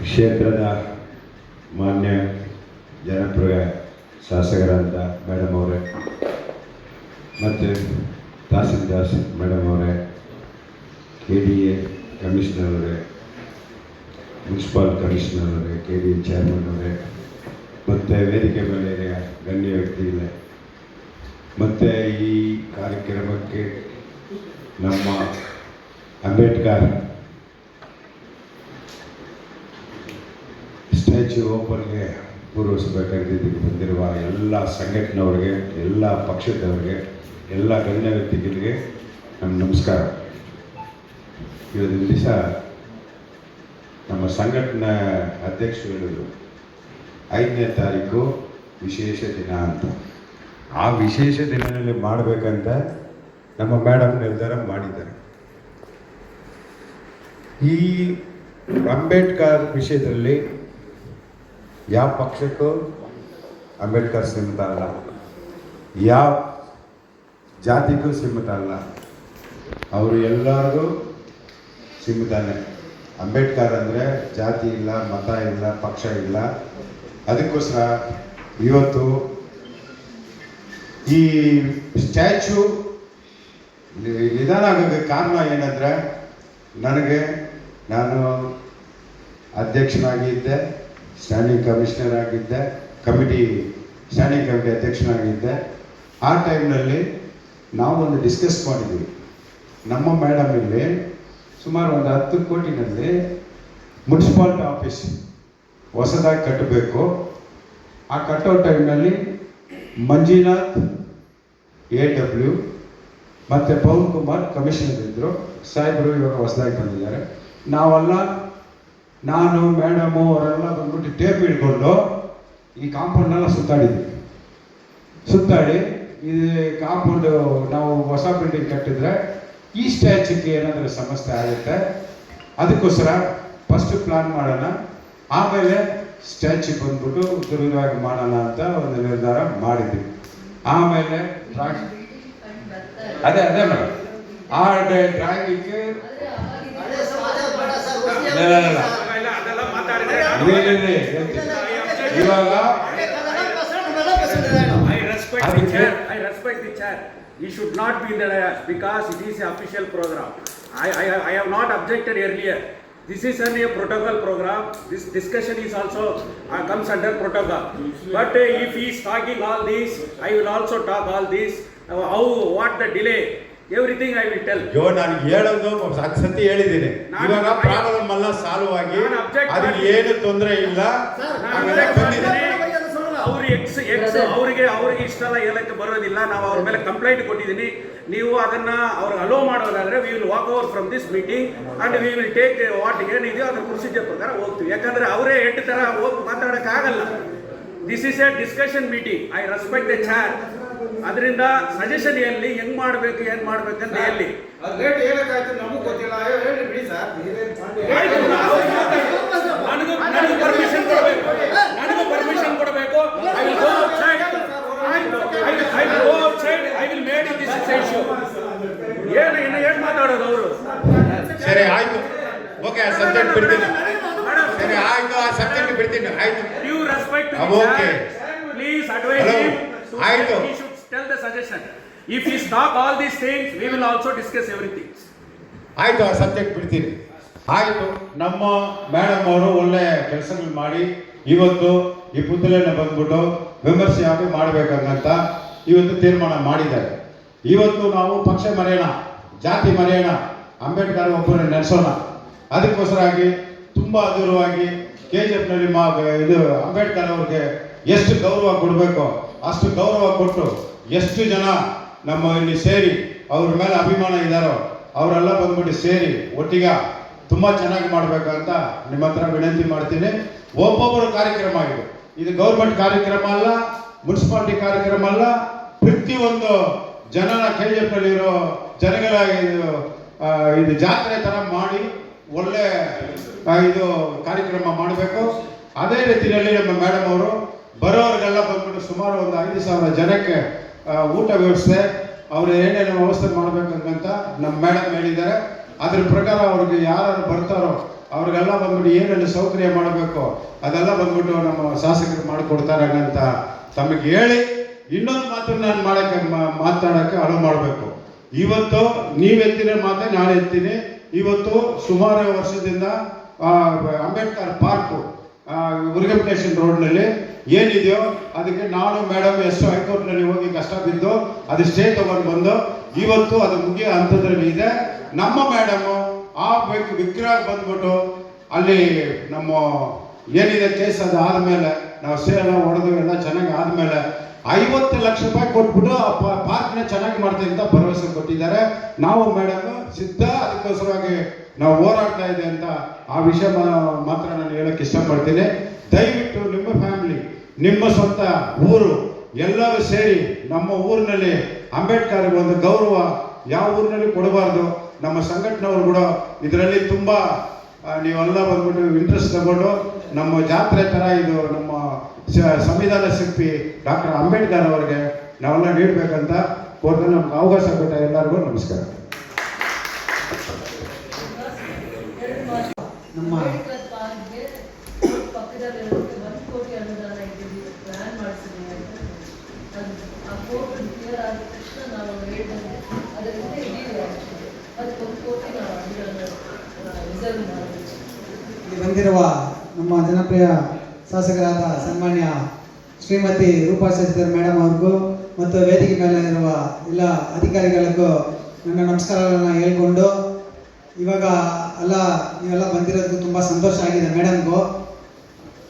ಕ್ಷೇತ್ರದ ಮಾನ್ಯ ಜನಪ್ರಿಯ ಶಾಸಕರಾದ ಮೇಡಮ್ ಅವರೇ ಮತ್ತು ತಹಸೀಲ್ದಾರ್ ಮೇಡಮ್ ಅವರೇ, KDA ಕಮಿಷನರ್ ಅವರೇ, ಮುನ್ಸಿಪಲ್ ಕಮಿಷನರ್ ಅವರೇ, KDA ಚೇರ್ಮನ್ ಅವರೇ, ಮತ್ತು ವೇದಿಕೆ ಮೇಲೆ ಗಣ್ಯ ವ್ಯಕ್ತಿಗಳೇ, ಮತ್ತು ಈ ಕಾರ್ಯಕ್ರಮಕ್ಕೆ ನಮ್ಮ ಅಂಬೇಡ್ಕರ್ ಸ್ಟ್ಯಾಚ್ಯು ಓಪನ್ಗೆ ಪೂರ್ವಸಭೆ ಕರೆದಿದ್ದಕ್ಕೆ ಬಂದಿರುವ ಎಲ್ಲ ಸಂಘಟನೆಯವರಿಗೆ, ಎಲ್ಲ ಪಕ್ಷದವರಿಗೆ, ಎಲ್ಲ ಗಣ್ಯ ವ್ಯಕ್ತಿಗಳಿಗೆ ನಮ್ಮ ನಮಸ್ಕಾರ. ಇವತ್ತಿನ ದಿವಸ ನಮ್ಮ ಸಂಘಟನಾ ಅಧ್ಯಕ್ಷರು ಹೇಳಿದರು 5ನೇ ತಾರೀಕು ವಿಶೇಷ ದಿನ ಅಂತ. ಆ ವಿಶೇಷ ದಿನದಲ್ಲಿ ಮಾಡಬೇಕಂತ ನಮ್ಮ ಮೇಡಮ್ ನಿರ್ಧಾರ ಮಾಡಿದ್ದಾರೆ. ಈ ಅಂಬೇಡ್ಕರ್ ವಿಷಯದಲ್ಲಿ ಯಾವ ಪಕ್ಷಕ್ಕೂ ಅಂಬೇಡ್ಕರ್ ಸೀಮಿತ ಅಲ್ಲ, ಯಾವ ಜಾತಿಗೂ ಸೀಮಿತ ಅಲ್ಲ, ಅವರು ಎಲ್ಲರಿಗೂ ಸೀಮಿತಾನೆ. ಅಂಬೇಡ್ಕರ್ ಅಂದರೆ ಜಾತಿ ಇಲ್ಲ, ಮತ ಇಲ್ಲ, ಪಕ್ಷ ಇಲ್ಲ. ಅದಕ್ಕೋಸ್ಕರ ಇವತ್ತು ಈ ಸ್ಟ್ಯಾಚ್ಯೂ ನಿಧಾನ ಆಗೋಕ್ಕೆ ಕಾರಣ ಏನಂದರೆ ನಾನು ಅಧ್ಯಕ್ಷನಾಗಿದ್ದೆ, ಸ್ಟ್ಯಾಂಡಿಂಗ್ ಕಮಿಷನರ್ ಆಗಿದ್ದೆ, ಸ್ಟ್ಯಾಂಡಿಂಗ್ ಕಮಿಟಿ ಅಧ್ಯಕ್ಷನಾಗಿದ್ದೆ. ಆ ಟೈಮ್ನಲ್ಲಿ ನಾವು ಒಂದು ಡಿಸ್ಕಸ್ ಮಾಡಿದ್ವಿ. ನಮ್ಮ ಮೇಡಮ್ ಇಲ್ಲಿ ಸುಮಾರು ಒಂದು 10 ಕೋಟಿನಲ್ಲಿ ಮುನ್ಸಿಪಾಲ್ಟಿ ಆಫೀಸ್ ಹೊಸದಾಗಿ ಕಟ್ಟಬೇಕು. ಆ ಕಟ್ಟೋ ಟೈಮ್ನಲ್ಲಿ ಮಂಜುನಾಥ್ AW ಮತ್ತು ಪವನ್ ಕುಮಾರ್ ಕಮಿಷನರ್ ಇದ್ದರು. ಸಾಹೇಬರು ಇವಾಗ ಹೊಸದಾಗಿ ಬಂದಿದ್ದಾರೆ. ನಾನು ಮೇಡಮು ಅವರೆಲ್ಲ ಬಂದ್ಬಿಟ್ಟು ಟೇಪ್ ಹಿಡ್ಕೊಂಡು ಈ ಕಾಂಪೌಂಡ್ನೆಲ್ಲ ಸುತ್ತಾಡಿ ಇದು ಕಾಂಪೌಂಡು ನಾವು ಹೊಸ ಬಿಲ್ಡಿಂಗ್ ಕಟ್ಟಿದ್ರೆ ಈ ಸ್ಟ್ಯಾಚ್ಯೂಕ್ಕೆ ಏನಾದರೂ ಸಮಸ್ಯೆ ಆಗುತ್ತೆ, ಅದಕ್ಕೋಸ್ಕರ ಫಸ್ಟ್ ಪ್ಲಾನ್ ಮಾಡೋಣ, ಆಮೇಲೆ ಸ್ಟ್ಯಾಚ್ಯೂ ಬಂದ್ಬಿಟ್ಟು ದುರ್ಗವಾಗಿ ಮಾಡೋಣ ಅಂತ ಒಂದು ನಿರ್ಧಾರ ಮಾಡಿದ್ವಿ. ಆಮೇಲೆ ಅದೇ ಮೇಡಮ್ ಆ ಡ್ರಾಯಿಂಗಿಗೆ ಇವಾಗ I respect the chair. He should not be in the dais because it is an official program. I have not objected earlier. This is only a protocol program. This discussion is also comes under protocol. But if he is talking all this, I will also talk all this. What the delay? Everything I will tell. ನಾನು ಹೇಳೋದು ಸತಿ ಹೇಳಿದ್ದೀನಿ. ಇವಾಗ ಪ್ರಾಣದ ಮಲ್ಲ ಸಾಲುವಾಗಿ ಅದಕ್ಕೆ ಏನು ತೊಂದರೆ ಇಲ್ಲ. ಅವರಿಗೆ ಇಷ್ಟ ಎಲ್ಲ ಹೇಳಕ್ಕೆ ಬರೋದಿಲ್ಲ. ನಾವು ಅವ್ರ ಮೇಲೆ ಕಂಪ್ಲೇಂಟ್ ಕೊಟ್ಟಿದ್ದೀನಿ. ನೀವು ಅದನ್ನ ಅವ್ರಿಗೆ ಅಲೋ ಮಾಡೋದಾದ್ರೆ we will walk over from this meeting and we will take what ಏನಿದೆಯೋ ಅದ್ರ ಪ್ರೊಸೀಜರ್ ಪ್ರಕಾರ ಹೋಗ್ತೀವಿ. ಯಾಕಂದ್ರೆ ಅವರೇ 8 ತರ ಹೋಗಿ ಮಾತಾಡೋಕ್ಕಾಗಲ್ಲ. This is a discussion meeting. I respect the chair. ಅದರಿಂದ ಸಜೆಷನ್ ಎಲ್ಲಿ ಹೆಂಗ್ ಮಾಡ್ಬೇಕು ಏನ್ ಮಾಡ್ಬೇಕಂತ ಎಲ್ಲಿ ಲೇಟ್ ಹೇಳಕ್ಕಾಯ್ತು ನಮಗೂ ಗೊತ್ತಿಲ್ಲ. ಹೇಳಿ ಬಿಡಿ ಸರ್. ನನಗೂ ಪರ್ಮಿಷನ್ ಕೊಡಬೇಕು. I will go outside. I will made this issue. ಏನು ಮಾತಾಡೋದು ಅವರು? ಸರಿ ಆಯ್ತು, ಓಕೆ, ಆ ಸಬ್ಜೆಕ್ಟ್ ಬಿಡ್ತೀನಿ. ಸರಿ ಆಯ್ತು, ಆ ಸಬ್ಜೆಕ್ಟ್ ಬಿಡ್ತೀನಿ. ಆಯ್ತು, ನೀವು respect okay, please advise him. ಆಯ್ತು, he should tell the suggestion. If he stop all these things, we will also discuss everything. ಆಯ್ತು, ಆ ಸಬ್ಜೆಕ್ಟ್ ಬಿಡ್ತೀನಿ. ಆಯ್ತು, ನಮ್ಮ ಮೇಡಮ್ ಅವರು ಒಳ್ಳೆ ಕೆಲಸಗಳು ಮಾಡಿ ಇವತ್ತು ಈ ಪುತ್ತಲೆಯನ್ನು ಬಂದ್ಬಿಟ್ಟು ವಿಮರ್ಶೆಯಾಗಿ ಮಾಡಬೇಕಂತ ಇವತ್ತು ತೀರ್ಮಾನ ಮಾಡಿದ್ದಾರೆ. ಇವತ್ತು ನಾವು ಪಕ್ಷ ಮರೆಯೋಣ, ಜಾತಿ ಮರೆಯೋಣ, ಅಂಬೇಡ್ಕರ್ ಒಬ್ಬರನ್ನ ನೆನೆಸೋಣ. ಅದಕ್ಕೋಸ್ಕರಾಗಿ ತುಂಬ ಅದ್ಭುತವಾಗಿ KGF-ನಲ್ಲಿ ಇದು ಅಂಬೇಡ್ಕರ್ ಅವ್ರಿಗೆ ಎಷ್ಟು ಗೌರವ ಕೊಡಬೇಕೋ ಅಷ್ಟು ಗೌರವ ಕೊಟ್ಟು ಎಷ್ಟು ಜನ ನಮ್ಮ ಇಲ್ಲಿ ಸೇರಿ ಅವ್ರ ಮೇಲೆ ಅಭಿಮಾನ ಇದ್ದಾರೋ ಅವರೆಲ್ಲ ಬಂದ್ಬಿಟ್ಟು ಸೇರಿ ಒಟ್ಟಿಗೆ ತುಂಬ ಚೆನ್ನಾಗಿ ಮಾಡಬೇಕಂತ ನಿಮ್ಮ ಹತ್ರ ವಿನಂತಿ ಮಾಡ್ತೀನಿ. ಒಬ್ಬೊಬ್ಬರು ಕಾರ್ಯಕ್ರಮ ಆಗಿದೆ, ಇದು ಗೌರ್ಮೆಂಟ್ ಕಾರ್ಯಕ್ರಮ ಅಲ್ಲ, ಮುನ್ಸಿಪಾಲಿಟಿ ಕಾರ್ಯಕ್ರಮ ಅಲ್ಲ, ಪ್ರತಿಯೊಂದು ಜನನ KGF-ನಲ್ಲಿರೋ ಜನಗಳ ಇದು ಜಾತ್ರೆ ಥರ ಮಾಡಿ ಒಳ್ಳೆ ಇದು ಕಾರ್ಯಕ್ರಮ ಮಾಡಬೇಕು. ಅದೇ ರೀತಿಯಲ್ಲಿ ನಮ್ಮ ಮೇಡಮ್ ಅವರು ಬರೋರಿಗೆಲ್ಲ ಬಂದ್ಬಿಟ್ಟು ಸುಮಾರು ಒಂದು 5,000 ಜನಕ್ಕೆ ಊಟ ವ್ಯವಸ್ಥೆ ಅವರು ಏನೇನು ವ್ಯವಸ್ಥೆ ಮಾಡಬೇಕಂತ ನಮ್ಮ ಮೇಡಮ್ ಹೇಳಿದ್ದಾರೆ. ಅದ್ರ ಪ್ರಕಾರ ಅವ್ರಿಗೆ ಯಾರು ಬರ್ತಾರೋ ಅವ್ರಿಗೆಲ್ಲ ಬಂದ್ಬಿಟ್ಟು ಏನೇನು ಸೌಕರ್ಯ ಮಾಡಬೇಕು ಅದೆಲ್ಲ ಬಂದ್ಬಿಟ್ಟು ನಮ್ಮ ಶಾಸಕರು ಮಾಡಿಕೊಡ್ತಾರೆ ಅಂತ ತಮಗೆ ಹೇಳಿ ಇನ್ನೊಂದು ಮಾತನ್ನು ನಾನು ಮಾತಾಡೋಕ್ಕೆ ಅನುವು ಮಾಡಬೇಕು. ಇವತ್ತು ನೀವೆತ್ತಿನ ಮಾತೆ ನಾನು ಎತ್ತೀನಿ. ಇವತ್ತು ಸುಮಾರು ವರ್ಷದಿಂದ ಅಂಬೇಡ್ಕರ್ ಪಾರ್ಕು ಉರ್ಗಂ ಸ್ಟೇಷನ್ ರೋಡ್ನಲ್ಲಿ ಏನಿದೆಯೋ ಅದಕ್ಕೆ ನಾನು ಮೇಡಮ್ ಎಷ್ಟು ಹೈಕೋರ್ಟ್ನಲ್ಲಿ ಹೋಗಿ ಕಷ್ಟ ಬಿದ್ದು ಅದು ಸ್ಟೇ ತಗೊಂಡು ಬಂದು ಇವತ್ತು ಅದು ಮುಗಿಯೋ ಹಂತದಲ್ಲಿ ಇದೆ. ನಮ್ಮ ಮೇಡಮು ಆ ವಿಗ್ರಹ ಬಂದ್ಬಿಟ್ಟು ಅಲ್ಲಿ ನಮ್ಮ ಏನಿದೆ ಕೇಸ್ ಅದು ಆದಮೇಲೆ ನಾವು ಸ್ಟೇ ಎಲ್ಲ ಹೊಡೆದು ಎಲ್ಲ ಚೆನ್ನಾಗಿ ಆದಮೇಲೆ 50 ಲಕ್ಷ ರೂಪಾಯಿ ಕೊಟ್ಬಿಟ್ಟು ಆ ಪಾರ್ಕ್ನ ಚೆನ್ನಾಗಿ ಮಾಡ್ತೀವಿ ಅಂತ ಭರವಸೆ ಕೊಟ್ಟಿದ್ದಾರೆ. ನಾವು ಮೇಡಮ್ ಸಿದ್ಧ, ಅದಕ್ಕೋಸ್ಕರವಾಗಿ ನಾವು ಹೋರಾಡ್ತಾ ಇದೆ ಅಂತ ಆ ವಿಷಯ ಮಾತ್ರ ನಾನು ಹೇಳಕ್ಕೆ ಇಷ್ಟಪಡ್ತೀನಿ. ದಯವಿಟ್ಟು ನಿಮ್ಮ ಫ್ಯಾಮಿಲಿ, ನಿಮ್ಮ ಸ್ವಂತ ಊರು ಎಲ್ಲರೂ ಸೇರಿ ನಮ್ಮ ಊರಿನಲ್ಲಿ ಅಂಬೇಡ್ಕರ್ಗೆ ಒಂದು ಗೌರವ ಯಾವ ಊರಿನಲ್ಲಿ ಕೊಡಬಾರ್ದು. ನಮ್ಮ ಸಂಘಟನೆಯವರು ಕೂಡ ಇದರಲ್ಲಿ ತುಂಬ ನೀವೆಲ್ಲ ಬಂದ್ಬಿಟ್ಟು ಇಂಟ್ರೆಸ್ಟ್ ತಗೊಂಡು ನಮ್ಮ ಜಾತ್ರೆ ಥರ ಇದು ನಮ್ಮ ಸಂವಿಧಾನ ಶಿಲ್ಪಿ ಡಾಕ್ಟರ್ ಅಂಬೇಡ್ಕರ್ ಅವರಿಗೆ ನಾವೆಲ್ಲ ನೀಡಬೇಕಂತ ಕೋರ್ಟ್ ನಮ್ಗೆ ಅವಕಾಶ ಕೊಟ್ಟ ಎಲ್ಲರಿಗೂ ನಮಸ್ಕಾರ. ನಮ್ಮ ಪಕ್ಕದಲ್ಲಿ 1 ಕೋಟಿ ಅನುದಾನ ಇದ್ದೀವಿ, ಪ್ಲಾನ್ ಮಾಡಿಸಿದ್ದೀವಿ. ಆ ಕೋರ್ಟ್ ಕ್ಲಿಯರ್ ಆದ ತಕ್ಷಣ ನಾವು ಹೇಳಿದಂಗೆ ಅದರಿಂದ ಇದೀವಿ. ಅದಕ್ಕೆ 1 ಕೋಟಿ ನಾವು ರಿಸರ್ವ್ ಮಾಡಬೇಕು. ಇಲ್ಲಿ ಬಂದಿರುವ ನಮ್ಮ ಜನಪ್ರಿಯ ಶಾಸಕರಾದ ಸನ್ಮಾನ್ಯ ಶ್ರೀಮತಿ ರೂಪಾ ಶಶಿಧರ್ ಮೇಡಮ್ ಅವ್ರಿಗೂ ಮತ್ತು ವೇದಿಕೆ ಮೇಲೆ ಇರುವ ಎಲ್ಲ ಅಧಿಕಾರಿಗಳಿಗೂ ನನ್ನ ನಮಸ್ಕಾರಗಳನ್ನು ಹೇಳ್ಕೊಂಡು, ಇವಾಗ ನೀವೆಲ್ಲ ಬಂದಿರೋದಕ್ಕೂ ತುಂಬ ಸಂತೋಷ ಆಗಿದೆ. ಮೇಡಮ್ಗೂ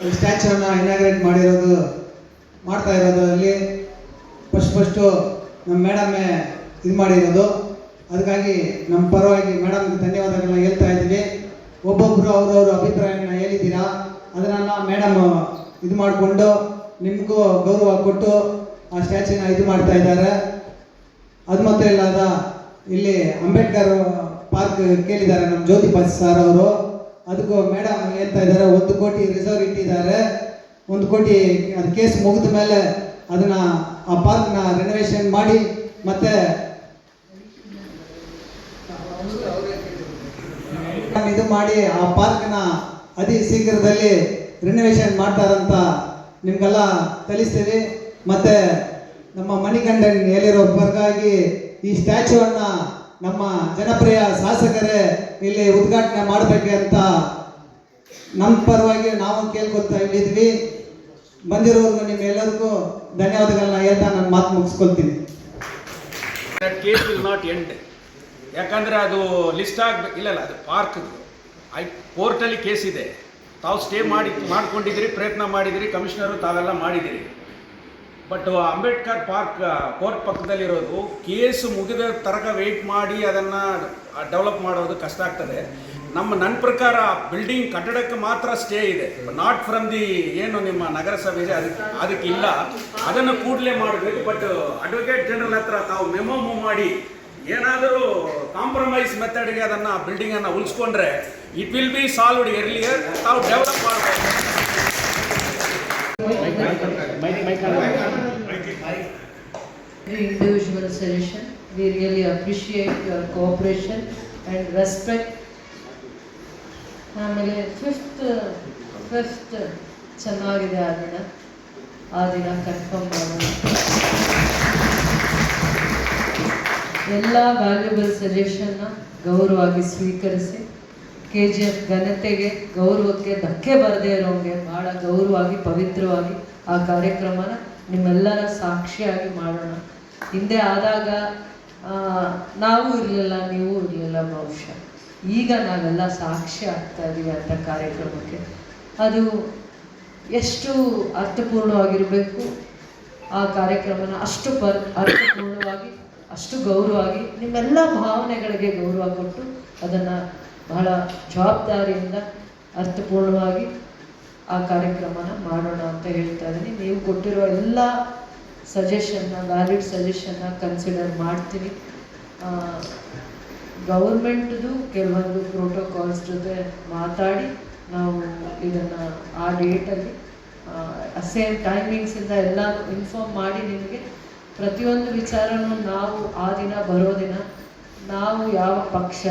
ಈ ಸ್ಟ್ಯಾಚ್ಯೂನ ಇನಾಗ್ರೇಟ್ ಮಾಡ್ತಾ ಇರೋದ್ರಲ್ಲಿ ಫಸ್ಟು ನಮ್ಮ ಮೇಡಮ್ಮೇ ಇದು ಮಾಡಿರೋದು. ಅದಕ್ಕಾಗಿ ನಮ್ಮ ಪರವಾಗಿ ಮೇಡಮ್ಗೆ ಧನ್ಯವಾದಗಳನ್ನ ಹೇಳ್ತಾ ಇದ್ದೀವಿ. ಒಬ್ಬೊಬ್ಬರು ಅವ್ರವ್ರ ಅಭಿಪ್ರಾಯನ ಹೇಳಿದ್ದೀರಾ, ಅದನ್ನು ಮೇಡಮ್ ಇದು ಮಾಡಿಕೊಂಡು ನಿಮಗೂ ಗೌರವ ಕೊಟ್ಟು ಆ ಸ್ಟ್ಯಾಚ್ಯೂನ ಇದು ಮಾಡ್ತಾ ಇದ್ದಾರೆ. ಅದು ಮಾತ್ರ ಇಲ್ಲದ ಇಲ್ಲಿ ಅಂಬೇಡ್ಕರ್ ಪಾರ್ಕ್ ಕೇಳಿದ್ದಾರೆ ನಮ್ಮ ಜ್ಯೋತಿ ಬಸ್ ಸರ್ ಅವರು. ಅದಕ್ಕೂ ಮೇಡಮ್ ಹೇಳ್ತಾ ಇದ್ದಾರೆ 1 ಕೋಟಿ ರಿಸರ್ವ್ ಇಟ್ಟಿದ್ದಾರೆ. 1 ಕೋಟಿ ಅದು ಕೇಸ್ ಮುಗಿದ ಮೇಲೆ ಅದನ್ನು ಆ ಪಾರ್ಕ್ನ ರೆನೋವೇಷನ್ ಮಾಡಿ ಮತ್ತೆ ಇದು ಮಾಡಿ ಆ ಪಾರ್ಕ್ನ ಅತಿ ಶೀಘ್ರದಲ್ಲಿ ರಿನೋವೇಷನ್ ಮಾಡ್ತಾರಂತ ನಿಮಗೆಲ್ಲ ತಿಳಿಸ್ತೀವಿ. ಮತ್ತು ನಮ್ಮ ಮಣಿಕಂಠನ್ ಹೇಳಿರೋ ಪರವಾಗಿ ಈ ಸ್ಟ್ಯಾಚ್ಯೂವನ್ನು ನಮ್ಮ ಜನಪ್ರಿಯ ಶಾಸಕರೇ ಇಲ್ಲಿ ಉದ್ಘಾಟನೆ ಮಾಡಬೇಕು ಅಂತ ನಮ್ಮ ಪರವಾಗಿ ನಾವು ಕೇಳ್ಕೊಳ್ತಾ ಇದ್ದೀವಿ. ಬಂದಿರೋರ್ಗು ನಿಮ್ಮೆಲ್ಲರಿಗೂ ಧನ್ಯವಾದಗಳನ್ನ ಹೇಳ್ತಾ ನಾನು ಮಾತು ಮುಗಿಸ್ಕೊಳ್ತೀನಿ. Case will not end. ಯಾಕಂದರೆ ಅದು ಲಿಸ್ಟ್ ಇಲ್ಲ ಅದು ಪಾರ್ಕ್ ಕೋರ್ಟಲ್ಲಿ ಕೇಸ್ ಇದೆ. ತಾವು ಸ್ಟೇ ಮಾಡ್ಕೊಂಡಿದ್ದೀರಿ, ಪ್ರಯತ್ನ ಮಾಡಿದಿರಿ, ಕಮಿಷನರು ತಾವೆಲ್ಲ ಮಾಡಿದಿರಿ. ಬಟ್ ಅಂಬೇಡ್ಕರ್ ಪಾರ್ಕ್ ಕೋರ್ಟ್ ಪಕ್ಕದಲ್ಲಿರೋದು ಕೇಸ್ ಮುಗಿದ ತನಕ ವೆಯ್ಟ್ ಮಾಡಿ ಅದನ್ನು ಡೆವಲಪ್ ಮಾಡೋದು ಕಷ್ಟ ಆಗ್ತದೆ. ನನ್ನ ಪ್ರಕಾರ ಬಿಲ್ಡಿಂಗ್ ಕಟ್ಟಡಕ್ಕೆ ಮಾತ್ರ ಸ್ಟೇ ಇದೆ, ನಾಟ್ ಫ್ರಮ್ ದಿ ಏನು ನಿಮ್ಮ ನಗರಸಭೆ ಇದೆ ಅದಕ್ಕೆ ಇಲ್ಲ. ಅದನ್ನು ಕೂಡಲೇ ಮಾಡಬೇಕು. ಬಟ್ ಅಡ್ವೊಕೇಟ್ ಜನರಲ್ ಹತ್ರ ತಾವು ಮೆಮೊ ಮೂವ್ ಮಾಡಿ ಏನಾದರೂ ಕಾಂಪ್ರಮೈಸ್ ಮೆಥಡ್ಗೆ ಅದನ್ನು ಬಿಲ್ಡಿಂಗನ್ನು ಉಳಿಸ್ಕೊಂಡ್ರೆ ಇಟ್ ವಿಲ್ ಬಿ ಸಾಲ್ವ್ಡ್ ಎರ್ಲಿಯರ್. ತಾವು ಡೆವಲಪ್ ಮಾಡಬೇಕು. Individual suggestion. We really appreciate your cooperation and respect. ಆಮೇಲೆ ಫಿಫ್ತ್ ಚೆನ್ನಾಗಿದೆ ಆ ದಿನ ಕನ್ಫರ್ಮ್ ಮಾಡೋಣ. ಎಲ್ಲ ವ್ಯಾಲ್ಯೂಬಲ್ ಸಜೆಷನ್ನ ಗೌರವವಾಗಿ ಸ್ವೀಕರಿಸಿ KGF ಘನತೆಗೆ ಗೌರವಕ್ಕೆ ಧಕ್ಕೆ ಬರದೇ ಇರೋಂಗೆ ಭಾಳ ಗೌರವವಾಗಿ ಪವಿತ್ರವಾಗಿ ಆ ಕಾರ್ಯಕ್ರಮನ ನಿಮ್ಮೆಲ್ಲರ ಸಾಕ್ಷಿಯಾಗಿ ಮಾಡೋಣ. ಹಿಂದೆ ಆದಾಗ ನಾವು ಇರಲಿಲ್ಲ, ನೀವು ಇರಲಿಲ್ಲ ಬಹುಶಃ. ಈಗ ನಾವೆಲ್ಲ ಸಾಕ್ಷಿ ಆಗ್ತಾ ಇದ್ದೀವಿ ಅಂತ ಕಾರ್ಯಕ್ರಮಕ್ಕೆ. ಅದು ಎಷ್ಟು ಅರ್ಥಪೂರ್ಣವಾಗಿರಬೇಕು, ಆ ಕಾರ್ಯಕ್ರಮನ ಅಷ್ಟು ಅರ್ಥಪೂರ್ಣವಾಗಿ, ಅಷ್ಟು ಗೌರವವಾಗಿ, ನಿಮ್ಮೆಲ್ಲ ಭಾವನೆಗಳಿಗೆ ಗೌರವ ಕೊಟ್ಟು ಅದನ್ನು ಬಹಳ ಜವಾಬ್ದಾರಿಯಿಂದ ಅರ್ಥಪೂರ್ಣವಾಗಿ ಆ ಕಾರ್ಯಕ್ರಮನ ಮಾಡೋಣ ಅಂತ ಹೇಳ್ತಾ ಇದ್ದೀನಿ. ನೀವು ಕೊಟ್ಟಿರೋ ಎಲ್ಲ ಸಜೆಷನ್ನ, ವ್ಯಾಲಿಡ್ ಸಜೆಷನ್ನ ಕನ್ಸಿಡರ್ ಮಾಡ್ತೀನಿ. ಗೌರ್ಮೆಂಟ್ದು ಕೆಲವೊಂದು ಪ್ರೋಟೋಕಾಲ್ಸ್ ಜೊತೆ ಮಾತಾಡಿ ನಾವು ಇದನ್ನು ಆ ಡೇಟಲ್ಲಿ ಸೇಮ್ ಟೈಮಿಂಗ್ಸಿಂದ ಎಲ್ಲ ಇನ್ಫಾರ್ಮ್ ಮಾಡಿ ನಿಮಗೆ ಪ್ರತಿಯೊಂದು ವಿಚಾರನೂ ನಾವು ಆ ದಿನ ಬರೋ ದಿನ ನಾವು ಯಾವ ಪಕ್ಷ,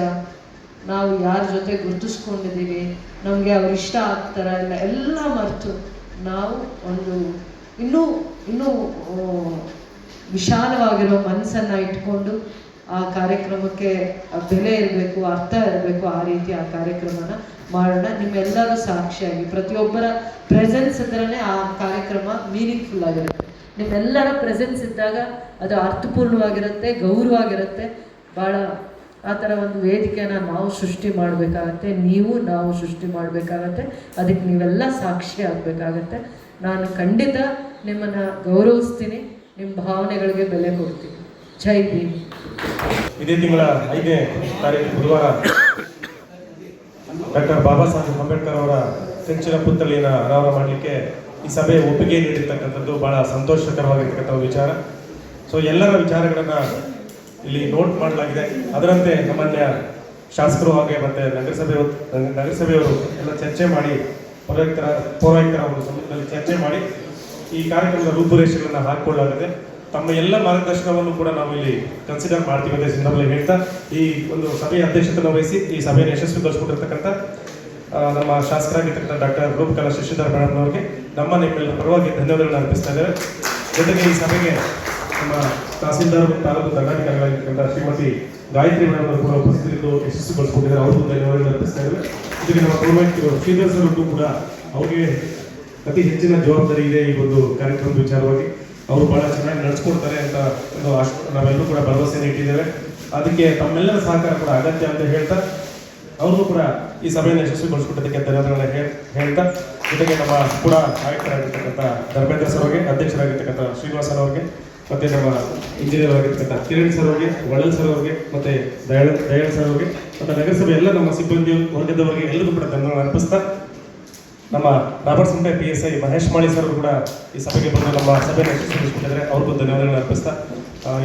ನಾವು ಯಾರ ಜೊತೆ ಗುರುತಿಸ್ಕೊಂಡಿದ್ದೀವಿ, ನಮಗೆ ಅವ್ರು ಇಷ್ಟ ಆಗ್ತಾರ ಇಲ್ಲ ಎಲ್ಲ ಮರೆತು ನಾವು ಒಂದು ಇನ್ನೂ ವಿಶಾಲವಾಗಿರೋ ಮನಸ್ಸನ್ನು ಇಟ್ಕೊಂಡು ಆ ಕಾರ್ಯಕ್ರಮಕ್ಕೆ ಬೆಲೆ ಇರಬೇಕು, ಅರ್ಥ ಇರಬೇಕು, ಆ ರೀತಿ ಆ ಕಾರ್ಯಕ್ರಮನ ಮಾಡೋಣ. ನಿಮ್ಮೆಲ್ಲರೂ ಸಾಕ್ಷಿಯಾಗಿ ಪ್ರತಿಯೊಬ್ಬರ ಪ್ರೆಸೆನ್ಸ್ ಇದ್ರೇ ಆ ಕಾರ್ಯಕ್ರಮ ಮೀನಿಂಗ್ಫುಲ್ ಆಗಿರುತ್ತೆ. ನಿಮ್ಮೆಲ್ಲರ ಪ್ರೆಸೆನ್ಸ್ ಇದ್ದಾಗ ಅದು ಅರ್ಥಪೂರ್ಣವಾಗಿರುತ್ತೆ, ಗೌರವವಾಗಿರುತ್ತೆ. ಭಾಳ ಆ ಥರ ಒಂದು ವೇದಿಕೆಯನ್ನು ನಾವು ಸೃಷ್ಟಿ ಮಾಡಬೇಕಾಗತ್ತೆ, ನಾವು ಸೃಷ್ಟಿ ಮಾಡಬೇಕಾಗತ್ತೆ. ಅದಕ್ಕೆ ನೀವೆಲ್ಲ ಸಾಕ್ಷಿ ಆಗಬೇಕಾಗತ್ತೆ. ನಾನು ಖಂಡಿತ ನಿಮ್ಮನ್ನು ಗೌರವಿಸ್ತೀನಿ, ನಿಮ್ಮ ಭಾವನೆಗಳಿಗೆ ಬೆಲೆ ಕೊಡ್ತೀನಿ. ಜೈ ಭೀಮ್. ಇದೇ ತಿಂಗಳ 5ನೇ ತಾರೀಕು ಬುಧವಾರ ಡಾಕ್ಟರ್ ಬಾಬಾ ಸಾಹೇಬ್ ಅಂಬೇಡ್ಕರ್ ಅವರ ಕಂಚಿನ ಪುತ್ಥಳಿಯನ್ನು ಅನಾವರಣ ಮಾಡಲಿಕ್ಕೆ ಈ ಸಭೆ ಒಪ್ಪಿಗೆ ನೀಡಿರ್ತಕ್ಕಂಥದ್ದು ಬಹಳ ಸಂತೋಷಕರವಾಗಿರ್ತಕ್ಕಂಥ ವಿಚಾರ. ಸೊ ಎಲ್ಲರ ವಿಚಾರಗಳನ್ನು ಇಲ್ಲಿ ನೋಟ್ ಮಾಡಲಾಗಿದೆ. ಅದರಂತೆ ನಮ್ಮನ್ನ ಶಾಸಕರು ಹಾಗೆ ಮತ್ತು ನಗರಸಭೆಯವರು ಎಲ್ಲ ಚರ್ಚೆ ಮಾಡಿ ಪೌರಾಯುಕ್ತರ ಒಂದು ಸಮಿತಿಯಲ್ಲಿ ಚರ್ಚೆ ಮಾಡಿ ಈ ಕಾರ್ಯಕ್ರಮದ ರೂಪುರೇಷೆಗಳನ್ನು ಹಾಕಿಕೊಳ್ಳಲಾಗಿದೆ. ತಮ್ಮ ಎಲ್ಲ ಮಾರ್ಗದರ್ಶನವನ್ನು ಕೂಡ ನಾವು ಇಲ್ಲಿ ಕನ್ಸಿಡರ್ ಮಾಡ್ತೀವಿ ಅಂತ ಸಂದರ್ಭದಲ್ಲಿ ಹೇಳ್ತಾ ಈ ಒಂದು ಸಭೆಯ ಅಧ್ಯಕ್ಷತೆಯನ್ನು ವಹಿಸಿ ಈ ಸಭೆಯನ್ನು ಯಶಸ್ವಿಗೊಳಿಸಿಕೊಂಡಿರ್ತಕ್ಕಂಥ ನಮ್ಮ ಶಾಸಕರಾಗಿರ್ತಕ್ಕಂಥ ಡಾಕ್ಟರ್ ರೂಪಕಲಾ ಶಶಿಧರ್ ಮೇಡಮ್ ಅವರಿಗೆ ನಿಮ್ಮೆಲ್ಲರ ಪರವಾಗಿ ಧನ್ಯವಾದಗಳನ್ನು ಅರ್ಪಿಸ್ತಾ ಇದ್ದೇವೆ. ಜೊತೆಗೆ ಈ ಸಭೆಗೆ ನಮ್ಮ ತಹಸೀಲ್ದಾರ್ ತಾಲೂಕು ದಂಡಾಧಿಕಾರಿಗಳಾಗಿರ್ತಕ್ಕಂಥ ಶ್ರೀಮತಿ ಗಾಯತ್ರಿ ಮೇಡಮ್ ಅವರು ಕೂಡ ಉಪಸ್ಥಿತರಿದ್ದು ಯಶಸ್ವಿಗೊಳಿಸಿಕೊಂಡಿದ್ದಾರೆ. ಅವ್ರಿಗೂ ಧನ್ಯವಾದಗಳನ್ನು ಅರ್ಪಿಸ್ತಾ ಇದ್ದೇವೆ. ಜೊತೆಗೆ ನಮ್ಮ ಪೌರಾಯುಕ್ತರು ಶ್ರೀಧರ್ ಸರ್ ಕೂಡ ಅವರಿಗೆ ಅತಿ ಹೆಚ್ಚಿನ ಜವಾಬ್ದಾರಿ ಇದೆ ಈ ಒಂದು ಕಾರ್ಯಕ್ರಮದ ವಿಚಾರವಾಗಿ. ಅವರು ಬಹಳ ಚೆನ್ನಾಗಿ ನಡೆಸ್ಕೊಡ್ತಾರೆ ಅಂತ ನಾವೆಲ್ಲರೂ ಕೂಡ ಭರವಸೆಯನ್ನು ಇಟ್ಟಿದ್ದೇವೆ. ಅದಕ್ಕೆ ತಮ್ಮೆಲ್ಲರ ಸಹಕಾರ ಕೂಡ ಅಗತ್ಯ ಅಂತ ಹೇಳ್ತಾ ಅವ್ರಿಗೂ ಕೂಡ ಈ ಸಭೆಯನ್ನು ಯಶಸ್ವಿಗೊಳಿಸಿಕೊಟ್ಟದಕ್ಕೆ ಧನ್ಯವಾದಗಳನ್ನು ಹೇಳ್ತಾ, ಜೊತೆಗೆ ನಮ್ಮ ಕೂಡ ಆಯುಕ್ತರಾಗಿರ್ತಕ್ಕಂಥ ಧರ್ಮೇಂದ್ರ ಸರ್ ಅವರಿಗೆ, ಅಧ್ಯಕ್ಷರಾಗಿರ್ತಕ್ಕಂಥ ಶ್ರೀನಿವಾಸನ್ ಅವರಿಗೆ, ಮತ್ತೆ ನಮ್ಮ ಇಂಜಿನಿಯರ್ ಆಗಿರ್ತಕ್ಕಂಥ ಕಿರಣ್ ಸರ್ ಅವರಿಗೆ, ವಳಲ್ ಸರ್ ಅವರಿಗೆ, ಮತ್ತೆ ದಯಾಳ್ ಸರ್ ಅವರಿಗೆ, ಮತ್ತು ನಗರಸಭೆ ಎಲ್ಲ ನಮ್ಮ ಸಿಬ್ಬಂದಿ ವರ್ಗದವರಿಗೆ ಎಲ್ಲರಿಗೂ ಕೂಡ ಧನ್ಯವಾದ ಅರ್ಪಿಸ್ತಾ, ನಮ್ಮ Robert Sampe PSI Mahesh Mali sir ಕೂಡ ಈ ಸಭೆಗೆ ಬಂದು ನಮ್ಮ ಸಭೆಯನ್ನು ಯಶಸ್ವಿಗೊಳಿಸಿಕೊಂಡಿದ್ದಾರೆ. ಅವ್ರಿಗೂ ಧನ್ಯವಾದಗಳನ್ನು ಅರ್ಪಿಸ್ತಾ,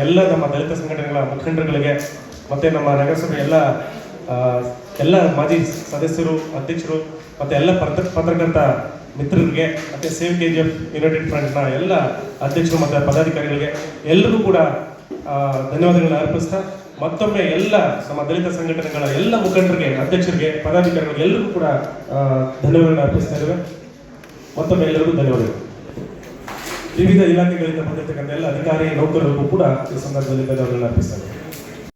ಎಲ್ಲ ನಮ್ಮ ದಲಿತ ಸಂಘಟನೆಗಳ ಮುಖಂಡರುಗಳಿಗೆ ಮತ್ತು ನಮ್ಮ ನಗರಸಭೆ ಎಲ್ಲ ಮಾಜಿ ಸದಸ್ಯರು, ಅಧ್ಯಕ್ಷರು ಮತ್ತು ಎಲ್ಲ ಪತ್ರಕರ್ತ ಮಿತ್ರರಿಗೆ ಮತ್ತು ಸೇವ್ KGF ಯುನೈಟೆಡ್ ಫ್ರಂಟ್ನ ಎಲ್ಲ ಅಧ್ಯಕ್ಷರು ಮತ್ತು ಪದಾಧಿಕಾರಿಗಳಿಗೆ ಎಲ್ಲರಿಗೂ ಕೂಡ ಧನ್ಯವಾದಗಳನ್ನು ಅರ್ಪಿಸ್ತಾ, ಮತ್ತೊಮ್ಮೆ ಎಲ್ಲ ನಮ್ಮ ದಲಿತ ಸಂಘಟನೆಗಳ ಎಲ್ಲ ಮುಖಂಡರಿಗೆ, ಅಧ್ಯಕ್ಷರಿಗೆ, ಪದಾಧಿಕಾರಿಗಳಿಗೆ ಎಲ್ಲರಿಗೂ ಕೂಡ ಧನ್ಯವಾದಗಳನ್ನು ಅರ್ಪಿಸ್ತಾ ಇದ್ದೇವೆ. ಮತ್ತೊಮ್ಮೆ ಎಲ್ಲರಿಗೂ ಧನ್ಯವಾದಗಳು. ವಿವಿಧ ಇಲಾಖೆಗಳಿಂದ ಬಂದಿರತಕ್ಕಂಥ ಎಲ್ಲ ಅಧಿಕಾರಿ ನೌಕರರಿಗೂ ಕೂಡ ಈ ಸಂದರ್ಭದಲ್ಲಿ ಧನ್ಯವಾದಗಳನ್ನು ಅರ್ಪಿಸ್ತಾ ಇದ್ದೇವೆ.